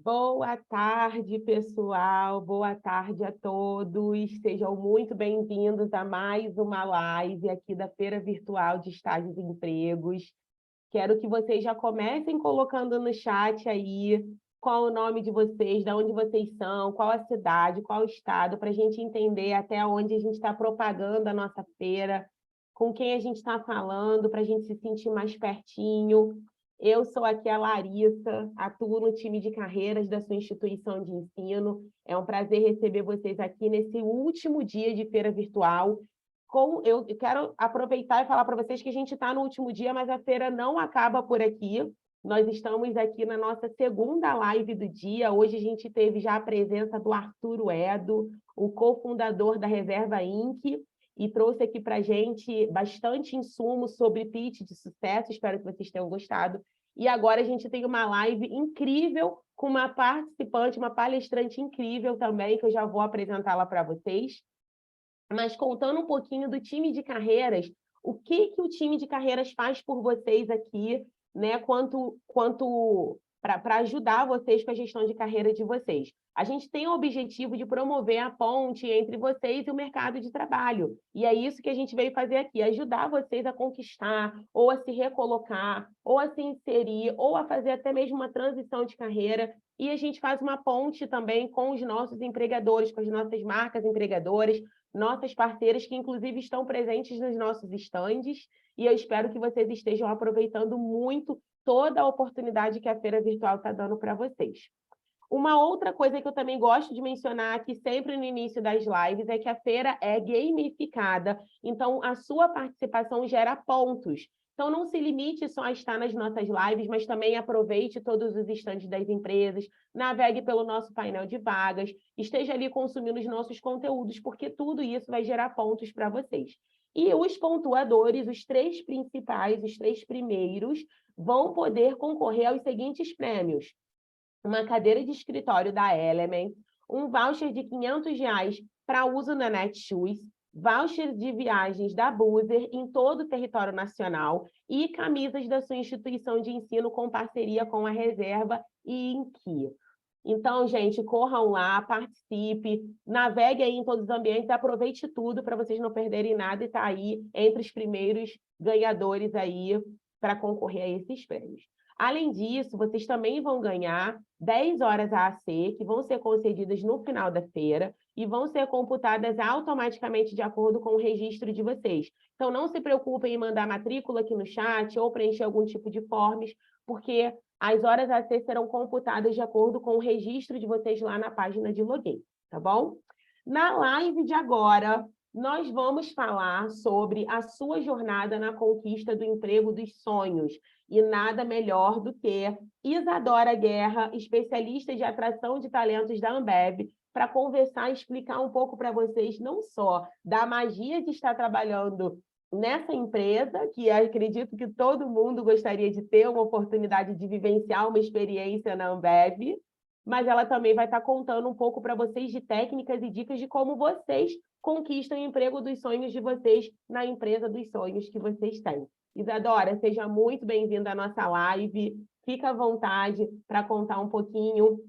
Boa tarde, pessoal. Boa tarde a todos. Sejam muito bem-vindos a mais uma live aqui da Feira Virtual de Estágios e Empregos. Quero que vocês já comecem colocando no chat aí qual o nome de vocês, de onde vocês são, qual a cidade, qual o estado, para a gente entender até onde a gente está propagando a nossa feira, com quem a gente está falando, para a gente se sentir mais pertinho. Eu sou aqui a Larissa, atuo no time de carreiras da sua instituição de ensino. É um prazer receber vocês aqui nesse último dia de feira virtual. Eu quero aproveitar e falar para vocês que a gente está no último dia, mas a feira não acaba por aqui. Nós estamos aqui na nossa segunda live do dia. Hoje a gente teve já a presença do Arturo Edo, o cofundador da Reserva Inc., e trouxe aqui para a gente bastante insumo sobre pitch de sucesso. Espero que vocês tenham gostado. E agora a gente tem uma live incrível com uma participante, uma palestrante incrível também, que eu já vou apresentá-la para vocês. Mas contando um pouquinho do time de carreiras, o que o time de carreiras faz por vocês aqui, né? Quanto para ajudar vocês com a gestão de carreira de vocês. A gente tem o objetivo de promover a ponte entre vocês e o mercado de trabalho. E é isso que a gente veio fazer aqui, ajudar vocês a conquistar, ou a se recolocar, ou a se inserir, ou a fazer até mesmo uma transição de carreira. E a gente faz uma ponte também com os nossos empregadores, com as nossas marcas empregadoras, nossas parceiras que, inclusive, estão presentes nos nossos estandes, e eu espero que vocês estejam aproveitando muito toda a oportunidade que a Feira Virtual está dando para vocês. Uma outra coisa que eu também gosto de mencionar aqui sempre no início das lives é que a feira é gamificada, então a sua participação gera pontos. Então não se limite só a estar nas nossas lives, mas também aproveite todos os estandes das empresas, navegue pelo nosso painel de vagas, esteja ali consumindo os nossos conteúdos, porque tudo isso vai gerar pontos para vocês. E os pontuadores, os três principais, os três primeiros, vão poder concorrer aos seguintes prêmios: uma cadeira de escritório da Element, um voucher de R$ 500 para uso na Netshoes, voucher de viagens da Buser em todo o território nacional e camisas da sua instituição de ensino com parceria com a Reserva e Inqui. Então, gente, corram lá, participe, navegue aí em todos os ambientes, aproveite tudo para vocês não perderem nada e tá aí entre os primeiros ganhadores aí para concorrer a esses prêmios. Além disso, vocês também vão ganhar 10 horas AAC, que vão ser concedidas no final da feira e vão ser computadas automaticamente de acordo com o registro de vocês. Então, não se preocupem em mandar matrícula aqui no chat ou preencher algum tipo de forms, porque as horas AAC serão computadas de acordo com o registro de vocês lá na página de login, tá bom? Na live de agora, nós vamos falar sobre a sua jornada na conquista do emprego dos sonhos. E nada melhor do que Isadora Guerra, especialista de atração de talentos da Ambev, para conversar e explicar um pouco para vocês, não só da magia de estar trabalhando nessa empresa, que acredito que todo mundo gostaria de ter uma oportunidade de vivenciar uma experiência na Ambev, mas ela também vai estar contando um pouco para vocês de técnicas e dicas de como vocês conquistam o emprego dos sonhos de vocês na empresa dos sonhos que vocês têm. Isadora, seja muito bem-vinda à nossa live. Fica à vontade para contar um pouquinho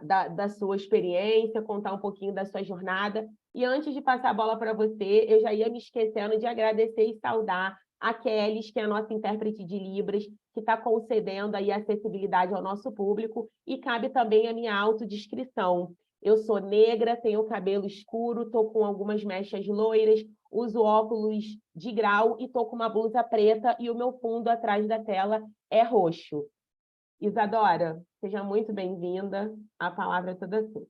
da sua experiência, contar um pouquinho da sua jornada. E antes de passar a bola para você, eu já ia me esquecendo de agradecer e saudar a Kelly, que é a nossa intérprete de Libras, que está concedendo aí acessibilidade ao nosso público, e cabe também a minha autodescrição. Eu sou negra, tenho cabelo escuro, estou com algumas mechas loiras, uso óculos de grau e estou com uma blusa preta e o meu fundo atrás da tela é roxo. Isadora, seja muito bem-vinda. A palavra é toda sua.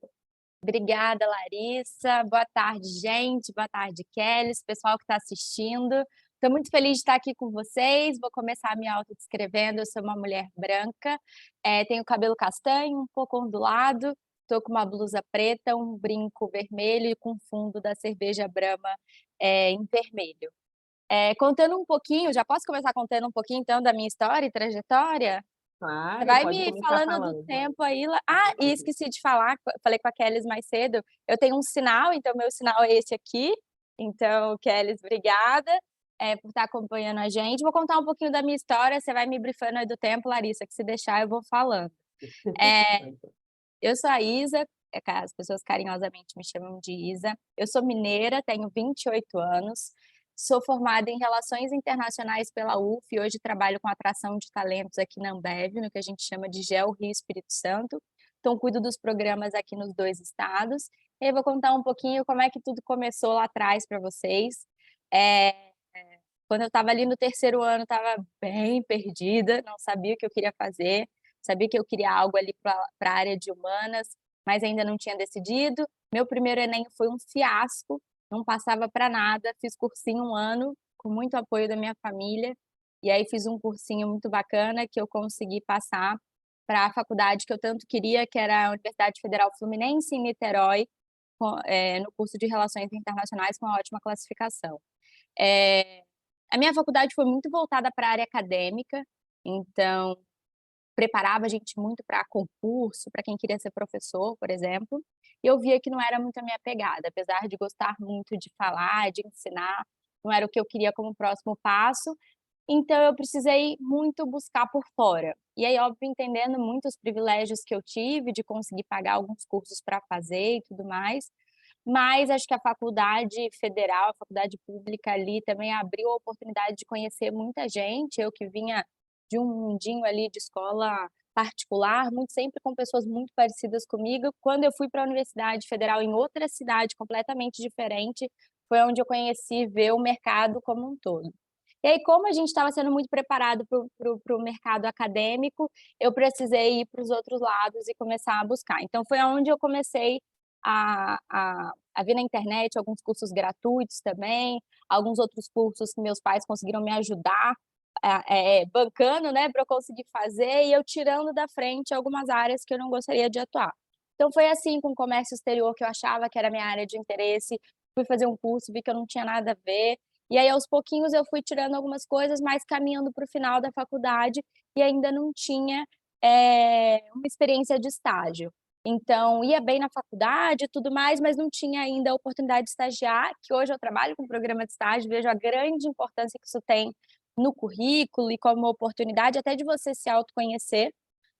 Obrigada, Larissa. Boa tarde, gente. Boa tarde, Kelly, pessoal que está assistindo. Estou muito feliz de estar aqui com vocês. Vou começar me autodescrevendo. Eu sou uma mulher branca, tenho cabelo castanho, um pouco ondulado, estou com uma blusa preta, um brinco vermelho e com fundo da cerveja Brahma em vermelho. Contando um pouquinho, já posso começar contando um pouquinho, então, da minha história e trajetória? Você Claro, vai pode me começar falando do falando. tempo aí. E esqueci de falar, falei com a Kelly mais cedo, eu tenho um sinal, então meu sinal é esse aqui. Então, Kelly, obrigada por estar acompanhando a gente. Vou contar um pouquinho da minha história, você vai me brifando aí do tempo, Larissa, que se deixar eu vou falando. Eu sou a Isa, as pessoas carinhosamente me chamam de Isa. Eu sou mineira, tenho 28 anos, sou formada em Relações Internacionais pela UF e hoje trabalho com atração de talentos aqui na Ambev, no que a gente chama de GEL Rio Espírito Santo. Então, cuido dos programas aqui nos 2 estados. E eu vou contar um pouquinho como é que tudo começou lá atrás para vocês. Eh, Quando eu estava ali no terceiro ano, estava bem perdida, não sabia o que eu queria fazer, sabia que eu queria algo ali para a área de humanas, mas ainda não tinha decidido. Meu primeiro Enem foi um fiasco, não passava para nada, fiz cursinho 1 ano, com muito apoio da minha família, e aí fiz um cursinho muito bacana que eu consegui passar para a faculdade que eu tanto queria, que era a Universidade Federal Fluminense, em Niterói, no curso de Relações Internacionais, com uma ótima classificação. Eh, a minha faculdade foi muito voltada para a área acadêmica, então preparava a gente muito para concurso, para quem queria ser professor, por exemplo, e eu via que não era muito a minha pegada, apesar de gostar muito de falar, de ensinar, não era o que eu queria como próximo passo, então eu precisei muito buscar por fora. E aí, óbvio, entendendo muito os privilégios que eu tive de conseguir pagar alguns cursos para fazer e tudo mais, mas acho que a faculdade federal, a faculdade pública ali também abriu a oportunidade de conhecer muita gente, eu que vinha de um mundinho ali de escola particular, muito sempre com pessoas muito parecidas comigo. Quando eu fui para a universidade federal em outra cidade completamente diferente, foi onde eu conheci ver o mercado como um todo. E aí, como a gente estava sendo muito preparado para o mercado acadêmico, eu precisei ir para os outros lados e começar a buscar. Então, foi onde eu comecei a ver na internet alguns cursos gratuitos também, alguns outros cursos que meus pais conseguiram me ajudar, bancando, né, para eu conseguir fazer e eu tirando da frente algumas áreas que eu não gostaria de atuar. Então foi assim com o comércio exterior que eu achava que era minha área de interesse, fui fazer um curso, vi que eu não tinha nada a ver, e aí aos pouquinhos eu fui tirando algumas coisas, mas caminhando para o final da faculdade e ainda não tinha, uma experiência de estágio. Então, ia bem na faculdade e tudo mais, mas não tinha ainda a oportunidade de estagiar, que hoje eu trabalho com programa de estágio, vejo a grande importância que isso tem no currículo e como oportunidade até de você se autoconhecer.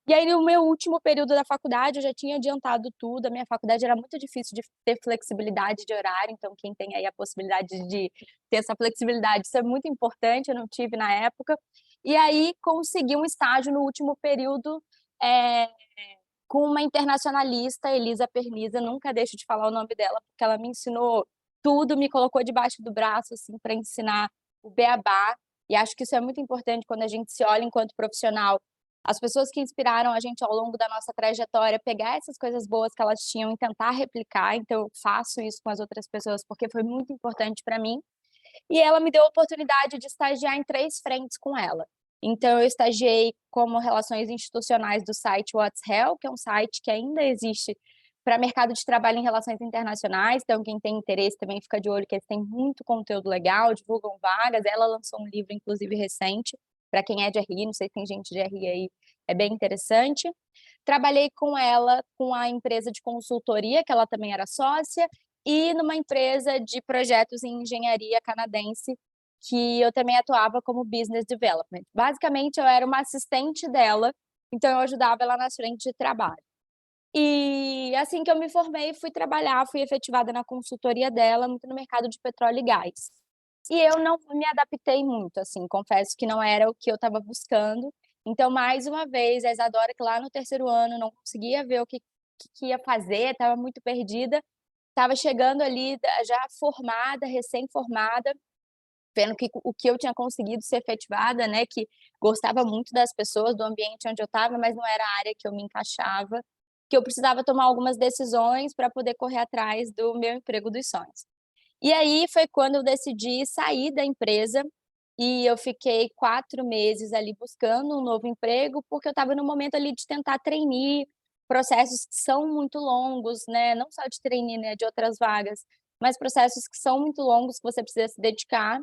E aí, no meu último período da faculdade, eu já tinha adiantado tudo, a minha faculdade era muito difícil de ter flexibilidade de horário, então quem tem aí a possibilidade de ter essa flexibilidade, isso é muito importante, eu não tive na época. E aí, consegui um estágio no último período, eh com uma internacionalista, Elisa Perniza, nunca deixo de falar o nome dela, porque ela me ensinou tudo, me colocou debaixo do braço, assim, para ensinar o beabá, e acho que isso é muito importante quando a gente se olha enquanto profissional. As pessoas que inspiraram a gente ao longo da nossa trajetória, pegar essas coisas boas que elas tinham e tentar replicar, então eu faço isso com as outras pessoas, porque foi muito importante para mim. E ela me deu a oportunidade de estagiar em 3 frentes com ela. Então eu estagiei como relações institucionais do site What's Hell, que é um site que ainda existe para mercado de trabalho em relações internacionais, então quem tem interesse também fica de olho que eles têm muito conteúdo legal, divulgam vagas, ela lançou um livro inclusive recente, para quem é de RI, não sei se tem gente de RI aí, é bem interessante. Trabalhei com ela, com a empresa de consultoria, que ela também era sócia, e numa empresa de projetos em engenharia canadense, que eu também atuava como business development. Basicamente, eu era uma assistente dela, então eu ajudava ela nas frentes de trabalho. E assim que eu me formei, fui trabalhar, fui efetivada na consultoria dela, muito no mercado de petróleo e gás. E eu não me adaptei muito, assim, confesso que não era o que eu estava buscando. Então, mais uma vez, a Isadora, que lá no terceiro ano não conseguia ver o que ia fazer, estava muito perdida, estava chegando ali já formada, recém-formada, vendo que o que eu tinha conseguido ser efetivada, né, que gostava muito das pessoas, do ambiente onde eu estava, mas não era a área que eu me encaixava, que eu precisava tomar algumas decisões para poder correr atrás do meu emprego dos sonhos. E aí foi quando eu decidi sair da empresa e eu fiquei 4 meses ali buscando um novo emprego, porque eu estava no momento ali de tentar trainee, processos que são muito longos, né, não só de trainee, né, de outras vagas, mas processos que são muito longos, que você precisa se dedicar.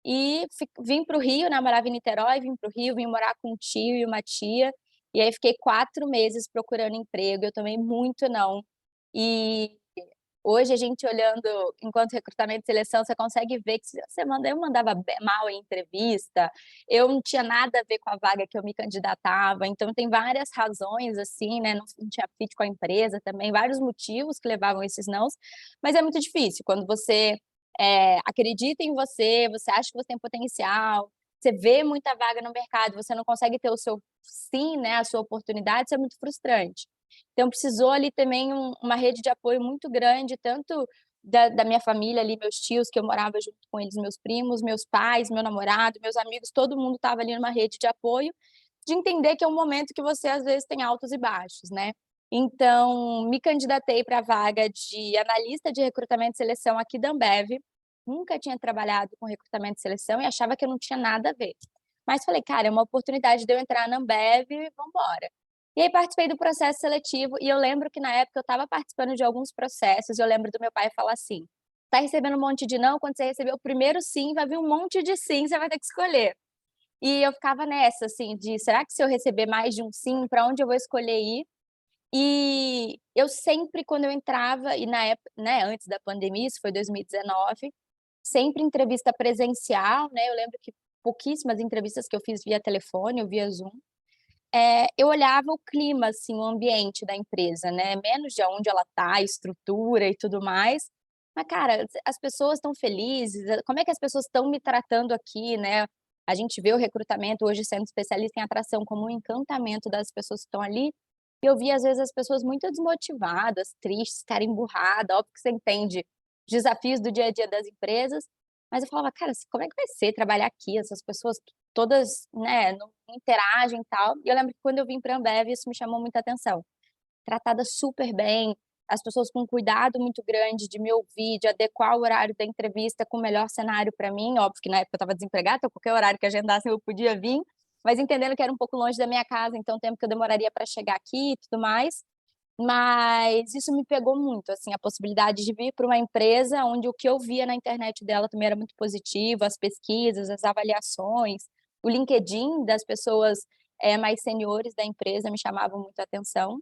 E vim para o Rio, né, morava em Niterói, vim para o Rio, vim morar com um tio e uma tia, e aí fiquei 4 meses procurando emprego, eu tomei muito não. E Hoje a gente olhando enquanto recrutamento e seleção, você consegue ver que eu mandava mal em entrevista, eu não tinha nada a ver com a vaga que eu me candidatava, então tem várias razões, assim, né, não tinha fit com a empresa também, vários motivos que levavam a esses nãos, mas é muito difícil quando você, acredita em você, você acha que você tem potencial, você vê muita vaga no mercado, você não consegue ter o seu sim, né, a sua oportunidade, isso é muito frustrante. Então precisou ali também uma rede de apoio muito grande, tanto da minha família ali, meus tios, que eu morava junto com eles, meus primos, meus pais, meu namorado, meus amigos, todo mundo estava ali numa rede de apoio, de entender que é um momento que você às vezes tem altos e baixos, né. Então, me candidatei para a vaga de analista de recrutamento e seleção aqui da Ambev, nunca tinha trabalhado com recrutamento e seleção e achava que eu não tinha nada a ver. Mas falei: "Cara, é uma oportunidade de eu entrar na Ambev, vamos embora". E aí participei do processo seletivo e eu lembro que na época eu estava participando de alguns processos, eu lembro do meu pai falar assim: "Tá recebendo um monte de não, quando você receber o primeiro sim, vai vir um monte de sim, você vai ter que escolher". E eu ficava nessa, assim, de será que se eu receber mais de um sim, para onde eu vou escolher ir? E eu sempre quando eu entrava e na época, né, antes da pandemia, isso foi 2019, sempre entrevista presencial, né, eu lembro que pouquíssimas entrevistas que eu fiz via telefone ou via Zoom, eu olhava o clima, assim, o ambiente da empresa, né, menos de aonde ela tá, a estrutura e tudo mais. Mas, cara, as pessoas estão felizes, como é que as pessoas estão me tratando aqui, né. A gente vê o recrutamento hoje sendo especialista em atração como um encantamento das pessoas que estão ali, e eu via às vezes as pessoas muito desmotivadas, tristes, cara emburrada, óbvio que você entende os desafios do dia a dia das empresas, mas eu falava: "Cara, como é que vai ser trabalhar aqui, essas pessoas todas, né, não interagem e tal". E eu lembro que quando eu vim pra Ambev isso me chamou muita atenção. Tratada super bem, as pessoas com um cuidado muito grande de me ouvir, de adequar o horário da entrevista com o melhor cenário para mim, óbvio que na época eu estava desempregada, então qualquer horário que agendasse eu podia vir, mas entendendo que era um pouco longe da minha casa, então o tempo que eu demoraria para chegar aqui e tudo mais, mas isso me pegou muito, assim, a possibilidade de vir para uma empresa onde o que eu via na internet dela também era muito positivo, as pesquisas, as avaliações, o LinkedIn das pessoas, mais seniores da empresa me chamavam muito a atenção.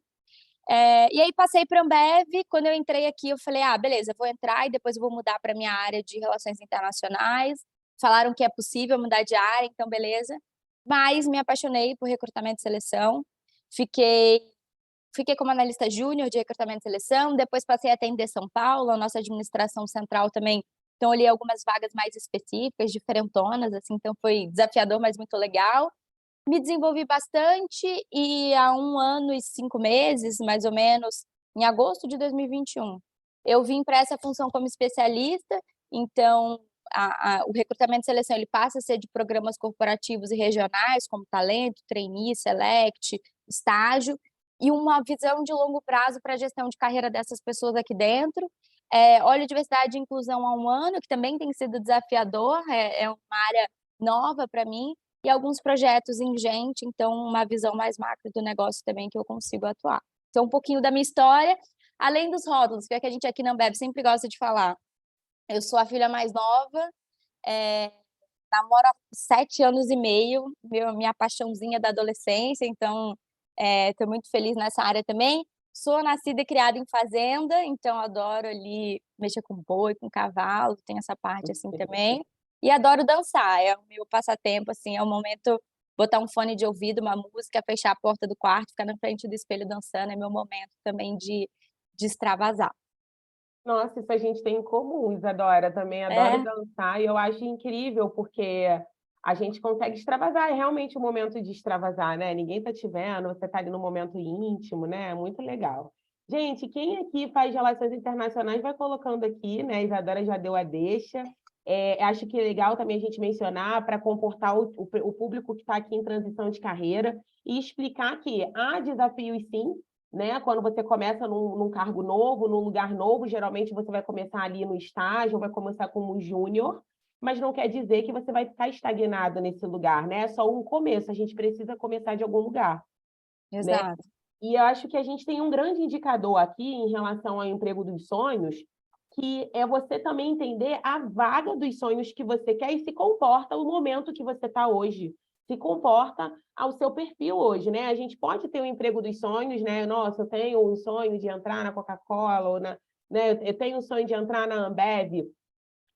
E aí passei para a Ambev, quando eu entrei aqui eu falei: "Ah, beleza, vou entrar e depois eu vou mudar para minha área de relações internacionais". Falaram que é possível mudar de área, então beleza. Mas me apaixonei por recrutamento e seleção, fiquei fiquei como analista júnior de recrutamento e seleção, depois passei a atender São Paulo, a nossa administração central também, então olhei algumas vagas mais específicas, diferentonas, assim, então foi desafiador, mas muito legal. Me desenvolvi bastante e há 1 ano e 5 meses, mais ou menos, em agosto de 2021, eu vim para essa função como especialista, então o recrutamento e seleção ele passa a ser de programas corporativos e regionais, como talento, trainee, select, estágio, e uma visão de longo prazo para a gestão de carreira dessas pessoas aqui dentro. Olho diversidade e inclusão há 1 ano, que também tem sido desafiador, é uma área nova para mim, e alguns projetos em gente, então uma visão mais macro do negócio também que eu consigo atuar. Então um pouquinho da minha história, além dos rótulos, que é que a gente aqui na Ambev sempre gosta de falar. Eu sou a filha mais nova, eh, namoro há 7 anos e meio, minha paixãozinha da adolescência, então, estou muito feliz nessa área também. Sou nascida e criada em fazenda, então adoro ali mexer com boi, com cavalo, tem essa parte assim também. E adoro dançar, é o meu passatempo, assim, é o momento botar um fone de ouvido, uma música, fechar a porta do quarto, ficar na frente do espelho dançando, é meu momento também de extravasar. Nossa, isso a gente tem em comum, Isadora, também adoro É, dançar e eu acho incrível, porque a gente consegue extravasar, é realmente o momento de extravasar, né, ninguém tá te vendo, você tá ali no momento íntimo, né, é muito legal. Gente, quem aqui faz relações internacionais vai colocando aqui, né, a Isadora já deu a deixa. Acho que é legal também a gente mencionar para comportar o público que está aqui em transição de carreira e explicar que há desafios sim, né? Quando você começa num cargo novo, num lugar novo, geralmente você vai começar ali no estágio, ou vai começar como júnior, mas não quer dizer que você vai ficar estagnado nesse lugar, né? É só um começo, a gente precisa começar de algum lugar, né? exato. E eu acho que a gente tem um grande indicador aqui em relação ao emprego dos sonhos, que é você também entender a vaga dos sonhos que você quer e se comporta o momento que você está hoje, se comporta ao seu perfil hoje, né? A gente pode ter o emprego dos sonhos, né? Nossa, eu tenho um sonho de entrar na Coca-Cola ou né? Eu tenho o sonho de entrar na Ambev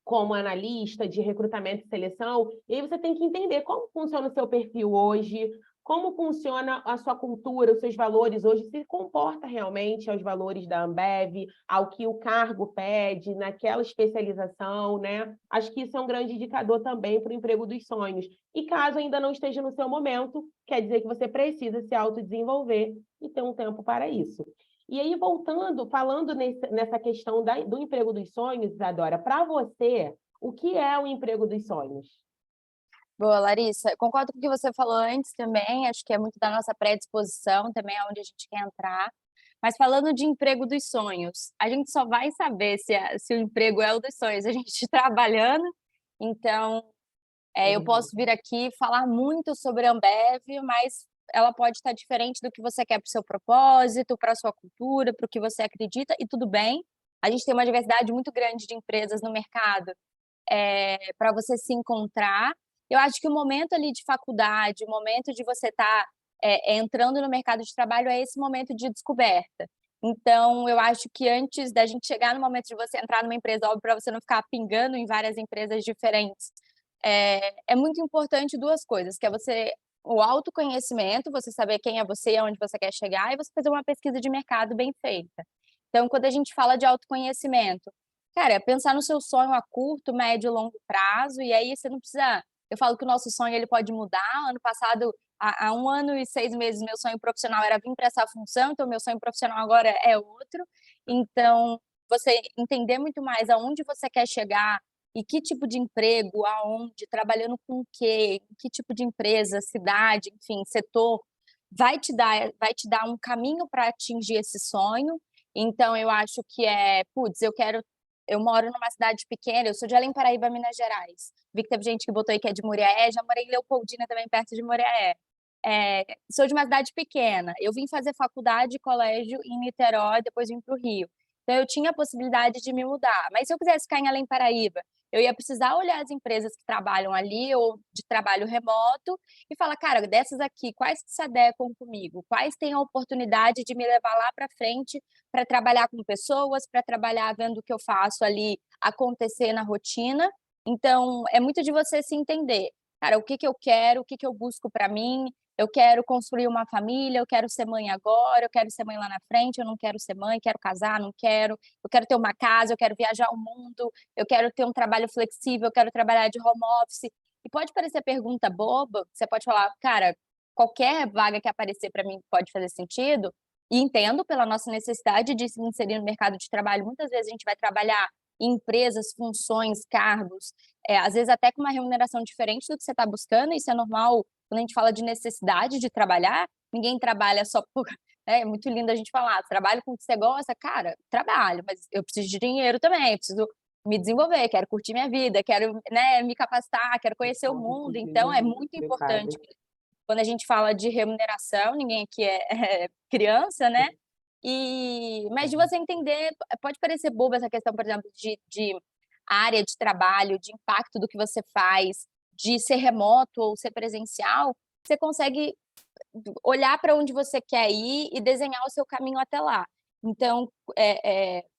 como analista de recrutamento e seleção, e aí você tem que entender como funciona o seu perfil hoje, como funciona a sua cultura, os seus valores hoje, se comporta realmente aos valores da Ambev, ao que o cargo pede, naquela especialização, né? Acho que isso é um grande indicador também para o emprego dos sonhos. E caso ainda não esteja no seu momento, quer dizer que você precisa se autodesenvolver e ter um tempo para isso. E aí, voltando, falando nessa questão do emprego dos sonhos, Isadora, para você, o que é o emprego dos sonhos? Boa, Larissa. Eu concordo com o que você falou antes também, acho que é muito da nossa predisposição também, aonde a gente quer entrar. Mas falando de emprego dos sonhos, a gente só vai saber se o emprego é o dos sonhos, a gente trabalhando. Então, eu posso vir aqui falar muito sobre a Ambev, mas ela pode estar diferente do que você quer para o seu propósito, para a sua cultura, para o que você acredita, e tudo bem. A gente tem uma diversidade muito grande de empresas no mercado para você se encontrar. Eu acho que o momento ali de faculdade, o momento de você estar entrando no mercado de trabalho é esse momento de descoberta. Então, eu acho que antes da gente chegar no momento de você entrar numa empresa, óbvio, para você não ficar pingando em várias empresas diferentes, é muito importante duas coisas, que é o autoconhecimento, você saber quem é você e aonde você quer chegar, e você fazer uma pesquisa de mercado bem feita. Então, quando a gente fala de autoconhecimento, cara, é pensar no seu sonho a curto, médio e longo prazo, e aí você não precisa. Eu falo que o nosso sonho ele pode mudar. Ano passado, há 1 ano e 6 meses, meu sonho profissional era vir para essa função, então meu sonho profissional agora é outro. Então, você entender muito mais aonde você quer chegar e que tipo de emprego, aonde, trabalhando com o quê, que tipo de empresa, cidade, enfim, setor, vai te dar um caminho para atingir esse sonho. Então, eu acho que putz, eu moro numa cidade pequena, eu sou de Além Paraíba, Minas Gerais. Vi que teve gente que botou aí que é de Muriaé, já morei em Leopoldina também, perto de Muriaé. Sou de uma cidade pequena, eu vim fazer faculdade e colégio em Niterói, depois vim para o Rio. Então eu tinha a possibilidade de me mudar, mas se eu quisesse ficar em Além Paraíba, eu ia precisar olhar as empresas que trabalham ali ou de trabalho remoto e falar, cara, dessas aqui, quais que se adequam comigo? Quais têm a oportunidade de me levar lá para frente para trabalhar com pessoas, para trabalhar vendo o que eu faço ali acontecer na rotina. Então, é muito de você se entender. Cara, o que que eu quero, o que que eu busco para mim? Eu quero construir uma família, eu quero ser mãe agora, eu quero ser mãe lá na frente, eu não quero ser mãe, quero casar, não quero. Eu quero ter uma casa, eu quero viajar o mundo, eu quero ter um trabalho flexível, eu quero trabalhar de home office. E pode parecer pergunta boba, você pode falar, cara, qualquer vaga que aparecer para mim pode fazer sentido, e entendo pela nossa necessidade de se inserir no mercado de trabalho. Muitas vezes a gente vai trabalhar em empresas, funções, cargos, às vezes até com uma remuneração diferente do que você está buscando, isso é normal quando a gente fala de necessidade de trabalhar, ninguém trabalha só por. É muito lindo a gente falar, trabalho com o que você gosta, cara, trabalho, mas eu preciso de dinheiro também, preciso me desenvolver, quero curtir minha vida, quero, né, me capacitar, quero conhecer o mundo, então é muito importante quando a gente fala de remuneração, ninguém aqui é criança, né? Mas de você entender, pode parecer boba essa questão, por exemplo, de área de trabalho, de impacto do que você faz, de ser remoto ou ser presencial, você consegue olhar para onde você quer ir e desenhar o seu caminho até lá. Então,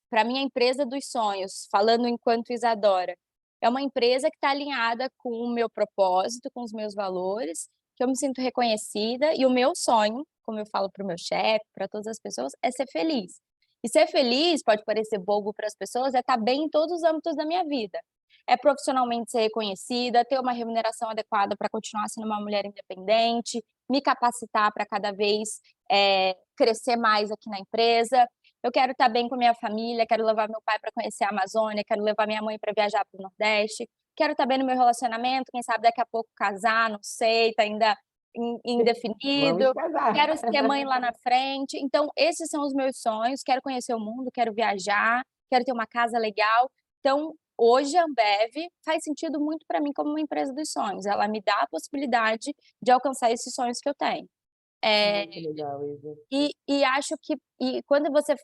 para mim, a empresa dos sonhos, falando enquanto Isadora, é uma empresa que está alinhada com o meu propósito, com os meus valores, que eu me sinto reconhecida, e o meu sonho, como eu falo para o meu chefe, para todas as pessoas, é ser feliz. E ser feliz, pode parecer bobo para as pessoas, é estar bem em todos os âmbitos da minha vida. É profissionalmente ser reconhecida, ter uma remuneração adequada para continuar sendo uma mulher independente, me capacitar para cada vez crescer mais aqui na empresa. Eu quero estar bem com a minha família, quero levar meu pai para conhecer a Amazônia, quero levar minha mãe para viajar para o Nordeste, quero estar bem no meu relacionamento, quem sabe daqui a pouco casar, não sei, está ainda indefinido, Vamos casar. quero ser mãe lá na frente. Então, esses são os meus sonhos, quero conhecer o mundo, quero viajar, quero ter uma casa legal. Então, hoje a Ambev faz sentido muito para mim como uma empresa dos sonhos, ela me dá a possibilidade de alcançar esses sonhos que eu tenho. Muito legal, Isa. E acho que quando você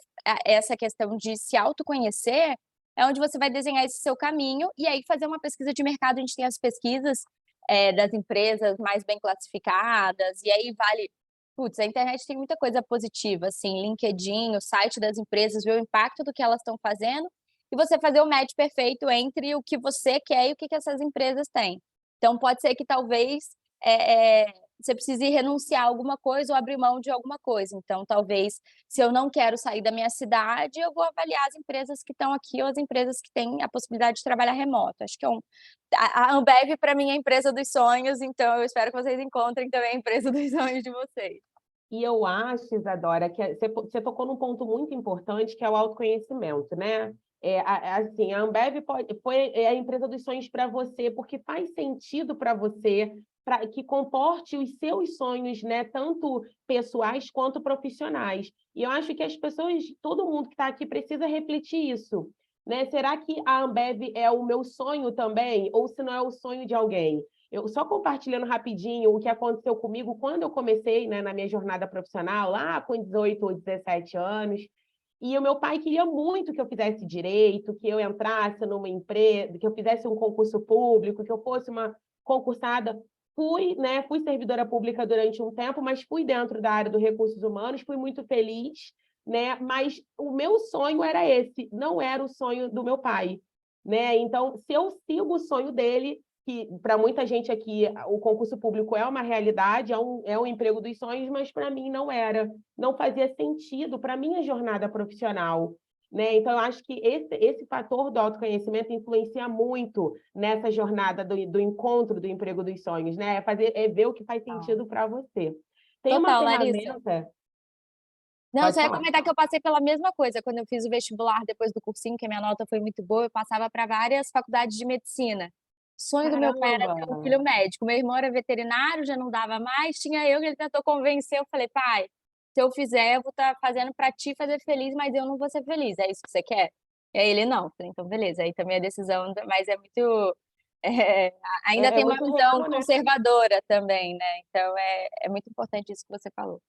essa questão de se autoconhecer, é onde você vai desenhar esse seu caminho e aí fazer uma pesquisa de mercado. A gente tem as pesquisas das empresas mais bem classificadas, e aí vale Putz, a internet tem muita coisa positiva, assim, LinkedIn, o site das empresas, ver o impacto do que elas estão fazendo e você fazer o match perfeito entre o que você quer e o que essas empresas têm. Então pode ser que talvez, você precise renunciar a alguma coisa ou abrir mão de alguma coisa. Então talvez, se eu não quero sair da minha cidade, eu vou avaliar as empresas que estão aqui ou as empresas que têm a possibilidade de trabalhar remoto. Acho que a Ambev para mim é a empresa dos sonhos, então eu espero que vocês encontrem também a empresa dos sonhos de vocês. E eu acho, Isadora, que você tocou num ponto muito importante, que é o autoconhecimento, né? Assim, a Ambev é a empresa dos sonhos para você, porque faz sentido para você, para que comporte os seus sonhos, né? Tanto pessoais quanto profissionais. E eu acho que as pessoas, todo mundo que está aqui precisa refletir isso, né? Será que a Ambev é o meu sonho também, ou se não é o sonho de alguém? Eu só compartilhando rapidinho o que aconteceu comigo quando eu comecei, né, na minha jornada profissional, lá com 18 ou 17 anos. E o meu pai queria muito que eu fizesse direito, que eu entrasse numa empresa, que eu fizesse um concurso público, que eu fosse uma concursada. Fui, né, fui servidora pública durante um tempo, mas fui dentro da área dos recursos humanos, fui muito feliz, né? Mas o meu sonho era esse, não era o sonho do meu pai, né? Então, se eu sigo o sonho dele, que para muita gente aqui o concurso público é uma realidade, é um emprego dos sonhos, mas para mim não era, não fazia sentido para a minha jornada profissional. Né? Então, eu acho que esse fator do autoconhecimento influencia muito nessa jornada do encontro do emprego dos sonhos, né? É ver o que faz sentido para você. Tem uma Total, Larissa. ferramenta. Não, Pode só ia falar. comentar que eu passei pela mesma coisa quando eu fiz o vestibular depois do cursinho, que a minha nota foi muito boa, eu passava para várias faculdades de medicina. O sonho do meu pai era Caramba! ter um filho médico. Meu irmão era veterinário, já não dava mais, tinha eu que ele tentou convencer, eu falei: "Pai, se eu fizer, eu vou estar fazendo para ti fazer feliz, mas eu não vou ser feliz, é isso que você quer?" E aí ele: "Não." Eu falei: "Então beleza." Aí também a decisão, mas é muito, ainda É tem uma muito visão real, né? conservadora também, né, então é muito importante isso que você falou.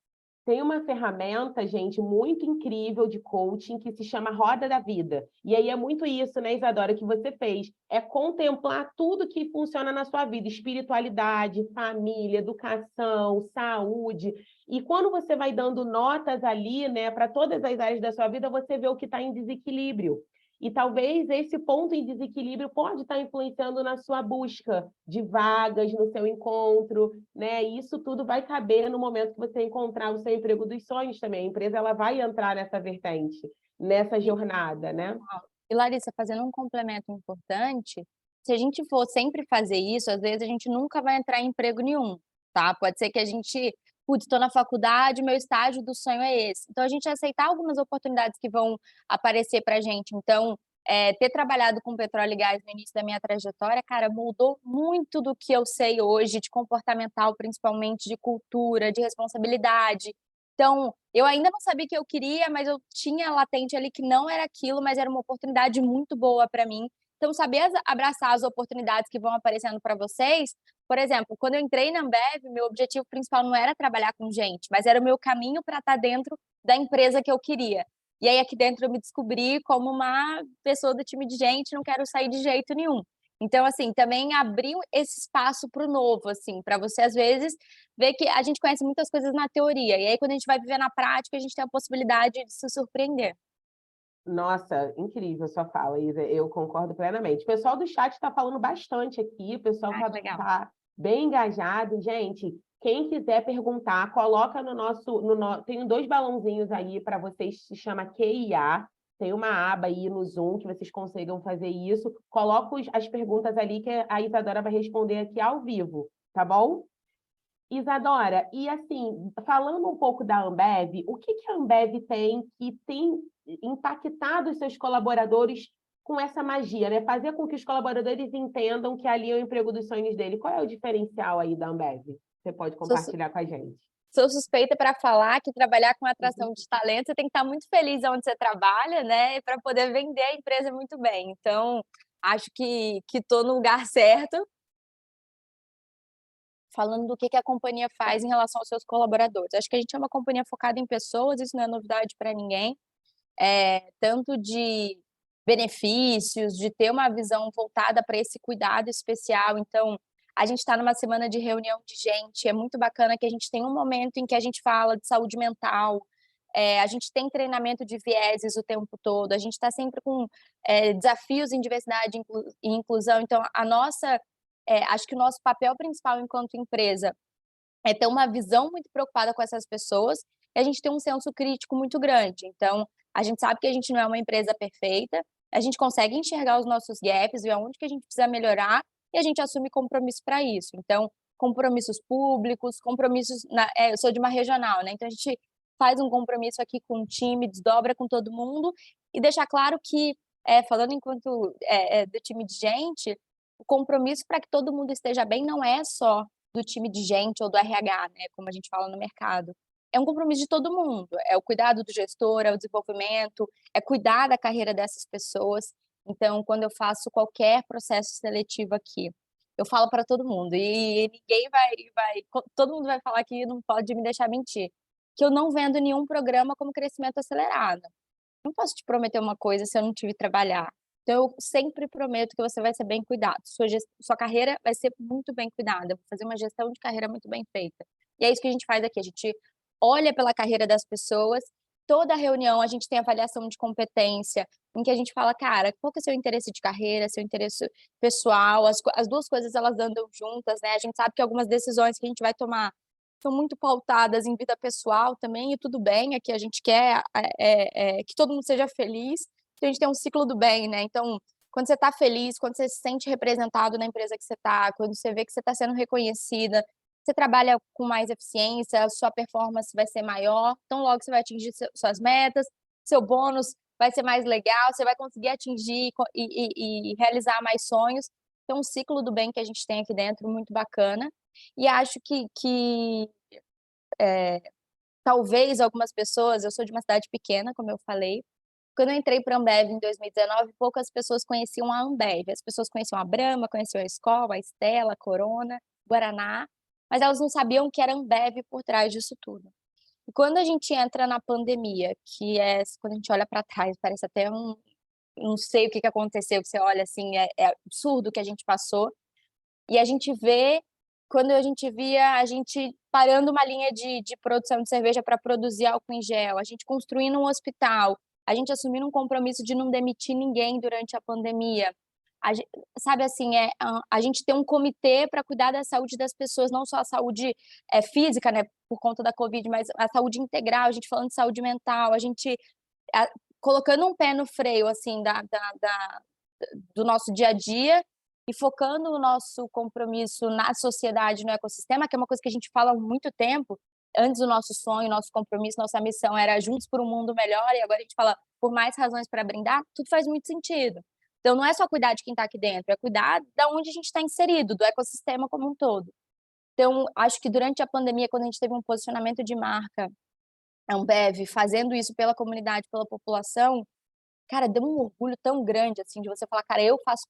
Tem uma ferramenta, gente, muito incrível de coaching que se chama Roda da Vida. E aí é muito isso, né, Isadora, que você fez. É contemplar tudo que funciona na sua vida: espiritualidade, família, educação, saúde. E quando você vai dando notas ali, né, para todas as áreas da sua vida, você vê o que está em desequilíbrio. E talvez esse ponto em desequilíbrio pode estar influenciando na sua busca de vagas, no seu encontro, né? E isso tudo vai caber no momento que você encontrar o seu emprego dos sonhos também. A empresa ela vai entrar nessa vertente, nessa jornada, né? E Larissa, fazendo um complemento importante, se a gente for sempre fazer isso, às vezes a gente nunca vai entrar em emprego nenhum, tá? Pode ser que a gente, putz, estou na faculdade, meu estágio do sonho é esse. Então a gente aceitar algumas oportunidades que vão aparecer para a gente. Então, ter trabalhado com petróleo e gás no início da minha trajetória, cara, mudou muito do que eu sei hoje, de comportamental, principalmente de cultura, de responsabilidade. Então, eu ainda não sabia o que eu queria, mas eu tinha latente ali que não era aquilo, mas era uma oportunidade muito boa para mim. Então, saber abraçar as oportunidades que vão aparecendo para vocês. Por exemplo, quando eu entrei na Ambev, meu objetivo principal não era trabalhar com gente, mas era o meu caminho para estar dentro da empresa que eu queria. E aí, aqui dentro, eu me descobri como uma pessoa do time de gente, não quero sair de jeito nenhum. Então, assim, também abriu esse espaço para o novo, assim, para você, às vezes, ver que a gente conhece muitas coisas na teoria, e aí quando a gente vai viver na prática, a gente tem a possibilidade de se surpreender. Nossa, incrível sua fala, Isa. Eu concordo plenamente. O pessoal do chat está falando bastante aqui, o pessoal Ah, que está legal. tá bem engajado. Gente, quem quiser perguntar, coloca no nosso. Tem dois balãozinhos aí para vocês, se chama QIA. Tem uma aba aí no Zoom que vocês consigam fazer isso. Coloca as perguntas ali que a Isadora vai responder aqui ao vivo, tá bom? Isadora, e assim, falando um pouco da Ambev, o que a Ambev tem impactado os seus colaboradores com essa magia, né? Fazer com que os colaboradores entendam que ali é o emprego dos sonhos dele. Qual é o diferencial aí da Ambev? Você pode Sou, su- compartilhar com a gente. sou suspeita para falar que trabalhar com atração de talento, você tem que estar muito feliz onde você trabalha, né? Para poder vender a empresa muito bem. Então, acho que estou no lugar certo. Falando do que a companhia faz em relação aos seus colaboradores. Acho que a gente é uma companhia focada em pessoas, isso não é novidade para ninguém. Tanto de benefícios, de ter uma visão voltada para esse cuidado especial. Então, A gente está numa semana de reunião de gente, é muito bacana que a gente tem um momento em que a gente fala de saúde mental, a gente tem treinamento de vieses o tempo todo, a gente está sempre com desafios em diversidade e inclusão, então acho que o nosso papel principal enquanto empresa é ter uma visão muito preocupada com essas pessoas e a gente tem um senso crítico muito grande. Então, a gente sabe que a gente não é uma empresa perfeita, a gente consegue enxergar os nossos gaps, ver aonde que a gente precisa melhorar e a gente assume compromisso para isso. Então, compromissos públicos, eu sou de uma regional, né? Então a gente faz um compromisso aqui com o time, desdobra com todo mundo e deixar claro que, falando enquanto do time de gente, o compromisso para que todo mundo esteja bem não é só do time de gente ou do RH, né, como a gente fala no mercado. É um compromisso de todo mundo, é o cuidado do gestor, é o desenvolvimento, é cuidar da carreira dessas pessoas. Então, quando eu faço qualquer processo seletivo aqui, eu falo para todo mundo e ninguém todo mundo vai falar que não pode me deixar mentir, que eu não vendo nenhum programa como crescimento acelerado. Não posso te prometer uma coisa se eu não te vir trabalhar. Então eu sempre prometo que você vai ser bem cuidado, sua carreira vai ser muito bem cuidada, eu vou fazer uma gestão de carreira muito bem feita. E é isso que a gente faz aqui, a gente olha pela carreira das pessoas, toda reunião a gente tem avaliação de competência, em que a gente fala: "Cara, qual que é o seu interesse de carreira, seu interesse pessoal?", as 2 coisas elas andam juntas, né, a gente sabe que algumas decisões que a gente vai tomar são muito pautadas em vida pessoal também, e tudo bem, aqui a gente quer que todo mundo seja feliz, então a gente tem um ciclo do bem, né, então, quando você está feliz, quando você se sente representado na empresa que você está, quando você vê que você está sendo reconhecida, você trabalha com mais eficiência, a sua performance vai ser maior, então logo você vai atingir suas metas, seu bônus vai ser mais legal, você vai conseguir atingir e realizar mais sonhos, então um ciclo do bem que a gente tem aqui dentro muito bacana, e acho que talvez algumas pessoas, eu sou de uma cidade pequena, como eu falei, quando eu entrei para a Ambev em 2019, poucas pessoas conheciam a Ambev. As pessoas conheciam a Brahma, conheciam a Skol, a Stella, a Corona, Guaraná, mas elas não sabiam que era Ambev por trás disso tudo. E quando a gente entra na pandemia, que é quando a gente olha para trás, parece até não sei o que aconteceu, que você olha assim, é absurdo o que a gente passou, e a gente vê, quando a gente via a gente parando uma linha de produção de cerveja para produzir álcool em gel, a gente construindo um hospital, a gente assumindo um compromisso de não demitir ninguém durante a pandemia. A gen Sabe, assim, a gente tem um comitê para cuidar da saúde das pessoas, não só a saúde, física, né, por conta da covid, mas a saúde integral, a gente falando de saúde mental, a gente, ah, colocando um pé no freio, assim, do nosso dia a dia e focando o nosso compromisso na sociedade, no ecossistema, que é uma coisa que a gente fala há muito tempo. Antes o nosso sonho, nosso compromisso, nossa missão era juntos por um mundo melhor, e agora a gente fala por mais razões para brindar, tudo faz muito sentido. Então não é só cuidar de quem está aqui dentro, é cuidar da onde a gente está inserido, do ecossistema como um todo. Então, acho que durante a pandemia, quando a gente teve um posicionamento de marca, a Ambev, fazendo isso pela comunidade, pela população, cara, deu um orgulho tão grande, assim, de você falar: "Cara, eu faço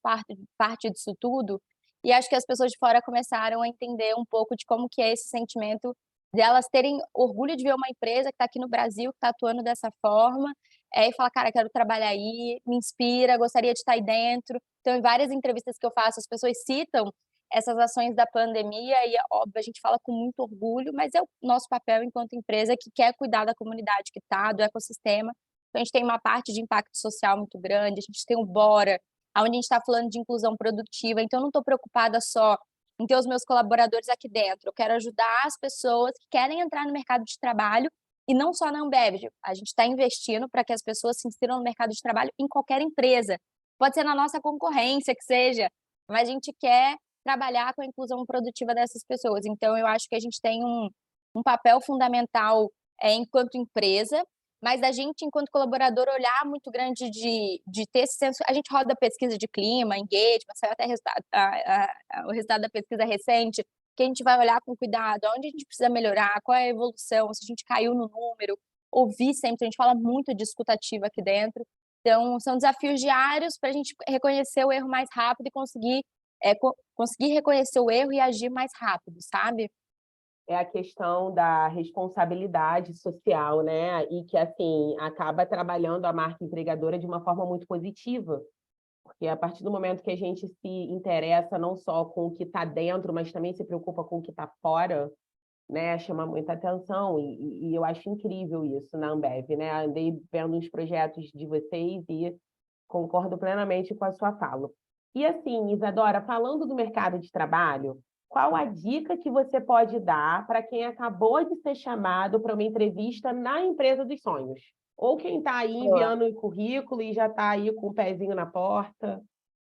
parte disso tudo", e acho que as pessoas de fora começaram a entender um pouco de como que é esse sentimento delas terem orgulho de ver uma empresa que está aqui no Brasil, que está atuando dessa forma, e falar: "Cara, quero trabalhar aí, me inspira, gostaria de estar aí dentro". Então, em várias entrevistas que eu faço, as pessoas citam essas ações da pandemia e, é óbvio, a gente fala com muito orgulho, mas é o nosso papel enquanto empresa que quer cuidar da comunidade que está, do ecossistema. Então, a gente tem uma parte de impacto social muito grande, a gente tem o Bora, onde a gente está falando de inclusão produtiva, então eu não estou preocupada só em ter os meus colaboradores aqui dentro, eu quero ajudar as pessoas que querem entrar no mercado de trabalho e não só na Ambev, a gente está investindo para que as pessoas se insiram no mercado de trabalho em qualquer empresa, pode ser na nossa concorrência que seja, mas a gente quer trabalhar com a inclusão produtiva dessas pessoas, então eu acho que a gente tem um papel fundamental enquanto empresa, mas a gente, enquanto colaborador, olhar muito grande de ter esse senso. A gente roda pesquisa de clima, engagement, saiu até o resultado da pesquisa recente, que a gente vai olhar com cuidado, onde a gente precisa melhorar, qual é a evolução, se a gente caiu no número, ouvir sempre, a gente fala muito de escuta ativa aqui dentro. Então, são desafios diários para a gente reconhecer o erro mais rápido e conseguir reconhecer o erro e agir mais rápido, sabe? É a questão da responsabilidade social, né? E que, assim, acaba trabalhando a marca empregadora de uma forma muito positiva, Porque a partir do momento que a gente se interessa não só com o que está dentro, mas também se preocupa com o que está fora, né, chama muita atenção e eu acho incrível isso na Ambev, né? Andei vendo os projetos de vocês e concordo plenamente com a sua fala. E assim, Isadora, falando do mercado de trabalho, qual a dica que você pode dar para quem acabou de ser chamado para uma entrevista na empresa dos sonhos? Ou quem está aí Boa. enviando o currículo e já está aí com o pezinho na porta?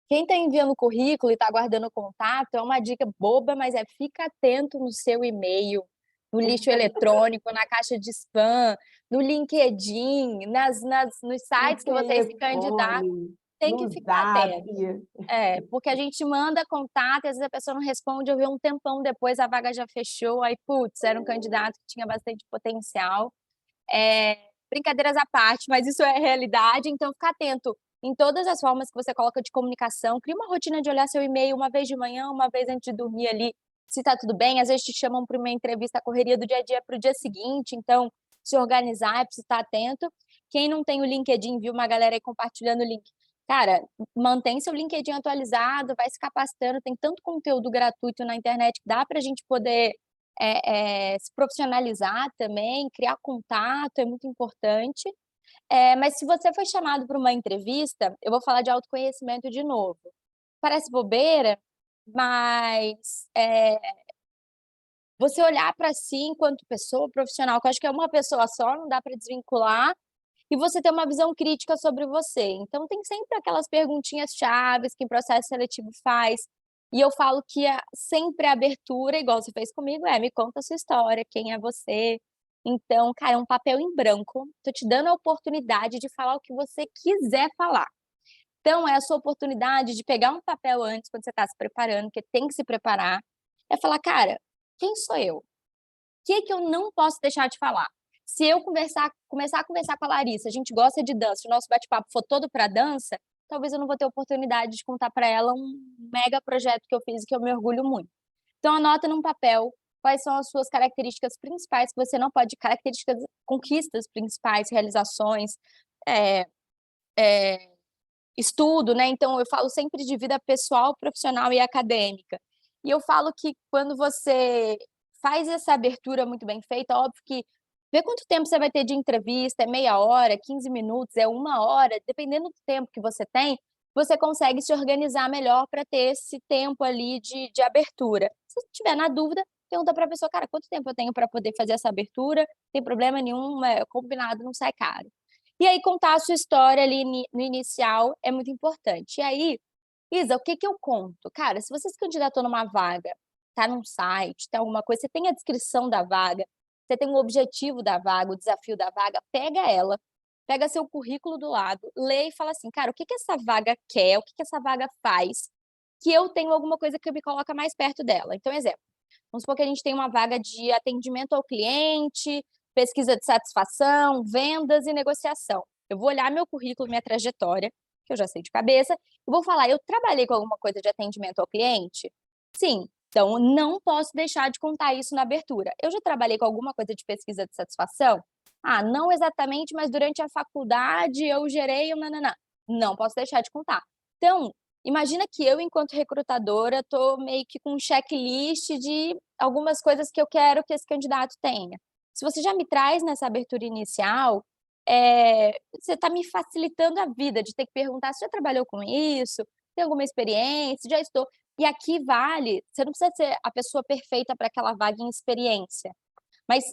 Quem está enviando currículo e está guardando contato, é uma dica boba, mas fica atento no seu e-mail, no lixo eletrônico, na caixa de spam, no LinkedIn, nos No sites que vocês se candidatam, telefone, tem que no ficar Zap. atento. Porque a gente manda contato e às vezes a pessoa não responde, eu vejo um tempão depois, a vaga já fechou, aí, putz, era um candidato que tinha bastante potencial. Brincadeiras à parte, mas isso é realidade, então fica atento em todas as formas que você coloca de comunicação, cria uma rotina de olhar seu e-mail uma vez de manhã, uma vez antes de dormir ali, se tá tudo bem, às vezes te chamam para uma entrevista, a correria do dia a dia para o dia seguinte, então se organizar, é preciso estar atento. Quem não tem o LinkedIn, viu uma galera aí compartilhando o link, cara, mantém seu LinkedIn atualizado, vai se capacitando, tem tanto conteúdo gratuito na internet que dá para a gente poder se profissionalizar também, criar contato é muito importante. Mas se você foi chamado para uma entrevista, eu vou falar de autoconhecimento de novo. Parece bobeira, mas você olhar para si enquanto pessoa profissional, que eu acho que é uma pessoa só, não dá para desvincular, e você ter uma visão crítica sobre você. Então tem sempre aquelas perguntinhas chaves que em processo seletivo faz, e eu falo que sempre a abertura, igual você fez comigo, me conta a sua história, quem é você. Então, cara, é um papel em branco, tô te dando a oportunidade de falar o que você quiser falar. Então é a sua oportunidade de pegar um papel antes, quando você está se preparando, porque tem que se preparar, falar: "Cara, quem sou eu? O que eu não posso deixar de falar?". Se eu começar a conversar com a Larissa, a gente gosta de dança, o nosso bate-papo for todo para dança, talvez eu não vou ter oportunidade de contar para ela um mega projeto que eu fiz e que eu me orgulho muito. Então anota num papel quais são as suas características principais que você não pode, características, conquistas principais, realizações, eh estudo, né, então eu falo sempre de vida pessoal, profissional e acadêmica. E eu falo que quando você faz essa abertura muito bem feita, óbvio que vê quanto tempo você vai ter de entrevista, é meia hora, 15 minutos, é uma hora, dependendo do tempo que você tem, você consegue se organizar melhor para ter esse tempo ali de abertura. Se tiver na dúvida, pergunta para a pessoa: "Cara, quanto tempo eu tenho para poder fazer essa abertura? Tem problema nenhum, combinado, não sai caro". E aí contar a sua história ali no inicial é muito importante. E aí, Isa, o que que eu conto? Cara, se você se candidatou numa vaga, tá num site, tem alguma coisa, você tem a descrição da vaga, você tem o objetivo da vaga, o desafio da vaga, pega ela, pega seu currículo do lado, lê e fala assim: "Cara, o que que essa vaga quer? O que que essa vaga faz? Que eu tenho alguma coisa que me coloca mais perto dela". Então, exemplo, vamos supor que a gente tem uma vaga de atendimento ao cliente, pesquisa de satisfação, vendas e negociação. Eu vou olhar meu currículo, minha trajetória, que eu já sei de cabeça, e vou falar: "Eu trabalhei com alguma coisa de atendimento ao cliente?". Sim. Então, não posso deixar de contar isso na abertura. Eu já trabalhei com alguma coisa de pesquisa de satisfação? Ah, não exatamente, mas durante a faculdade eu gerei um nã-nã-nã. Não posso deixar de contar. Então, imagina que eu, enquanto recrutadora, estou meio que com um checklist de algumas coisas que eu quero que esse candidato tenha. Se você já me traz nessa abertura inicial, você está me facilitando a vida de ter que perguntar: "Você já trabalhou com isso? Tem alguma experiência? Já estou". E aqui vale, você não precisa ser a pessoa perfeita para aquela vaga em experiência, mas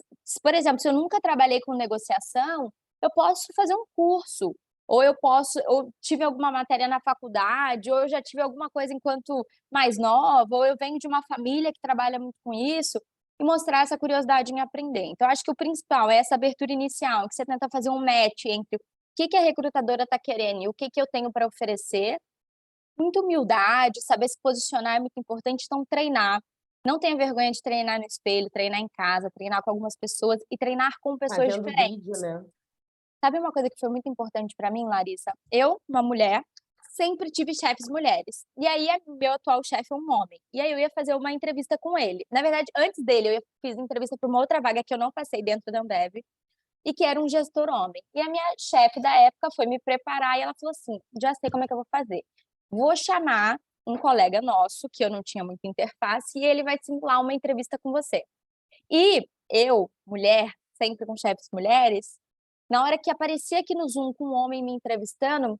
por exemplo, se eu nunca trabalhei com negociação, eu posso fazer um curso, ou tive alguma matéria na faculdade, ou eu já tive alguma coisa enquanto mais nova, ou eu venho de uma família que trabalha muito com isso, e mostrar essa curiosidade em aprender. Então acho que o principal é essa abertura inicial, que você tenta fazer um match entre o que a recrutadora está querendo e o que eu tenho para oferecer. Muita humildade, saber se posicionar é muito importante, então treinar. Não tenha vergonha de treinar no espelho, treinar em casa, treinar com algumas pessoas e treinar com pessoas Fazendo diferentes. vídeo, né? Sabe uma coisa que foi muito importante para mim, Larissa? Eu, uma mulher, sempre tive chefes mulheres. E aí, meu atual chefe é um homem. E aí eu ia fazer uma entrevista com ele. Na verdade, antes dele, fiz entrevista para uma outra vaga que eu não passei dentro da Ambev, e que era um gestor homem. E a minha chefe da época foi me preparar e ela falou assim: "Já sei como é que eu vou fazer. vou chamar um colega nosso, que eu não tinha muita interface, e ele vai simular uma entrevista com você. E eu, mulher, sempre com chefes mulheres, na hora que aparecia aqui no Zoom com um homem me entrevistando,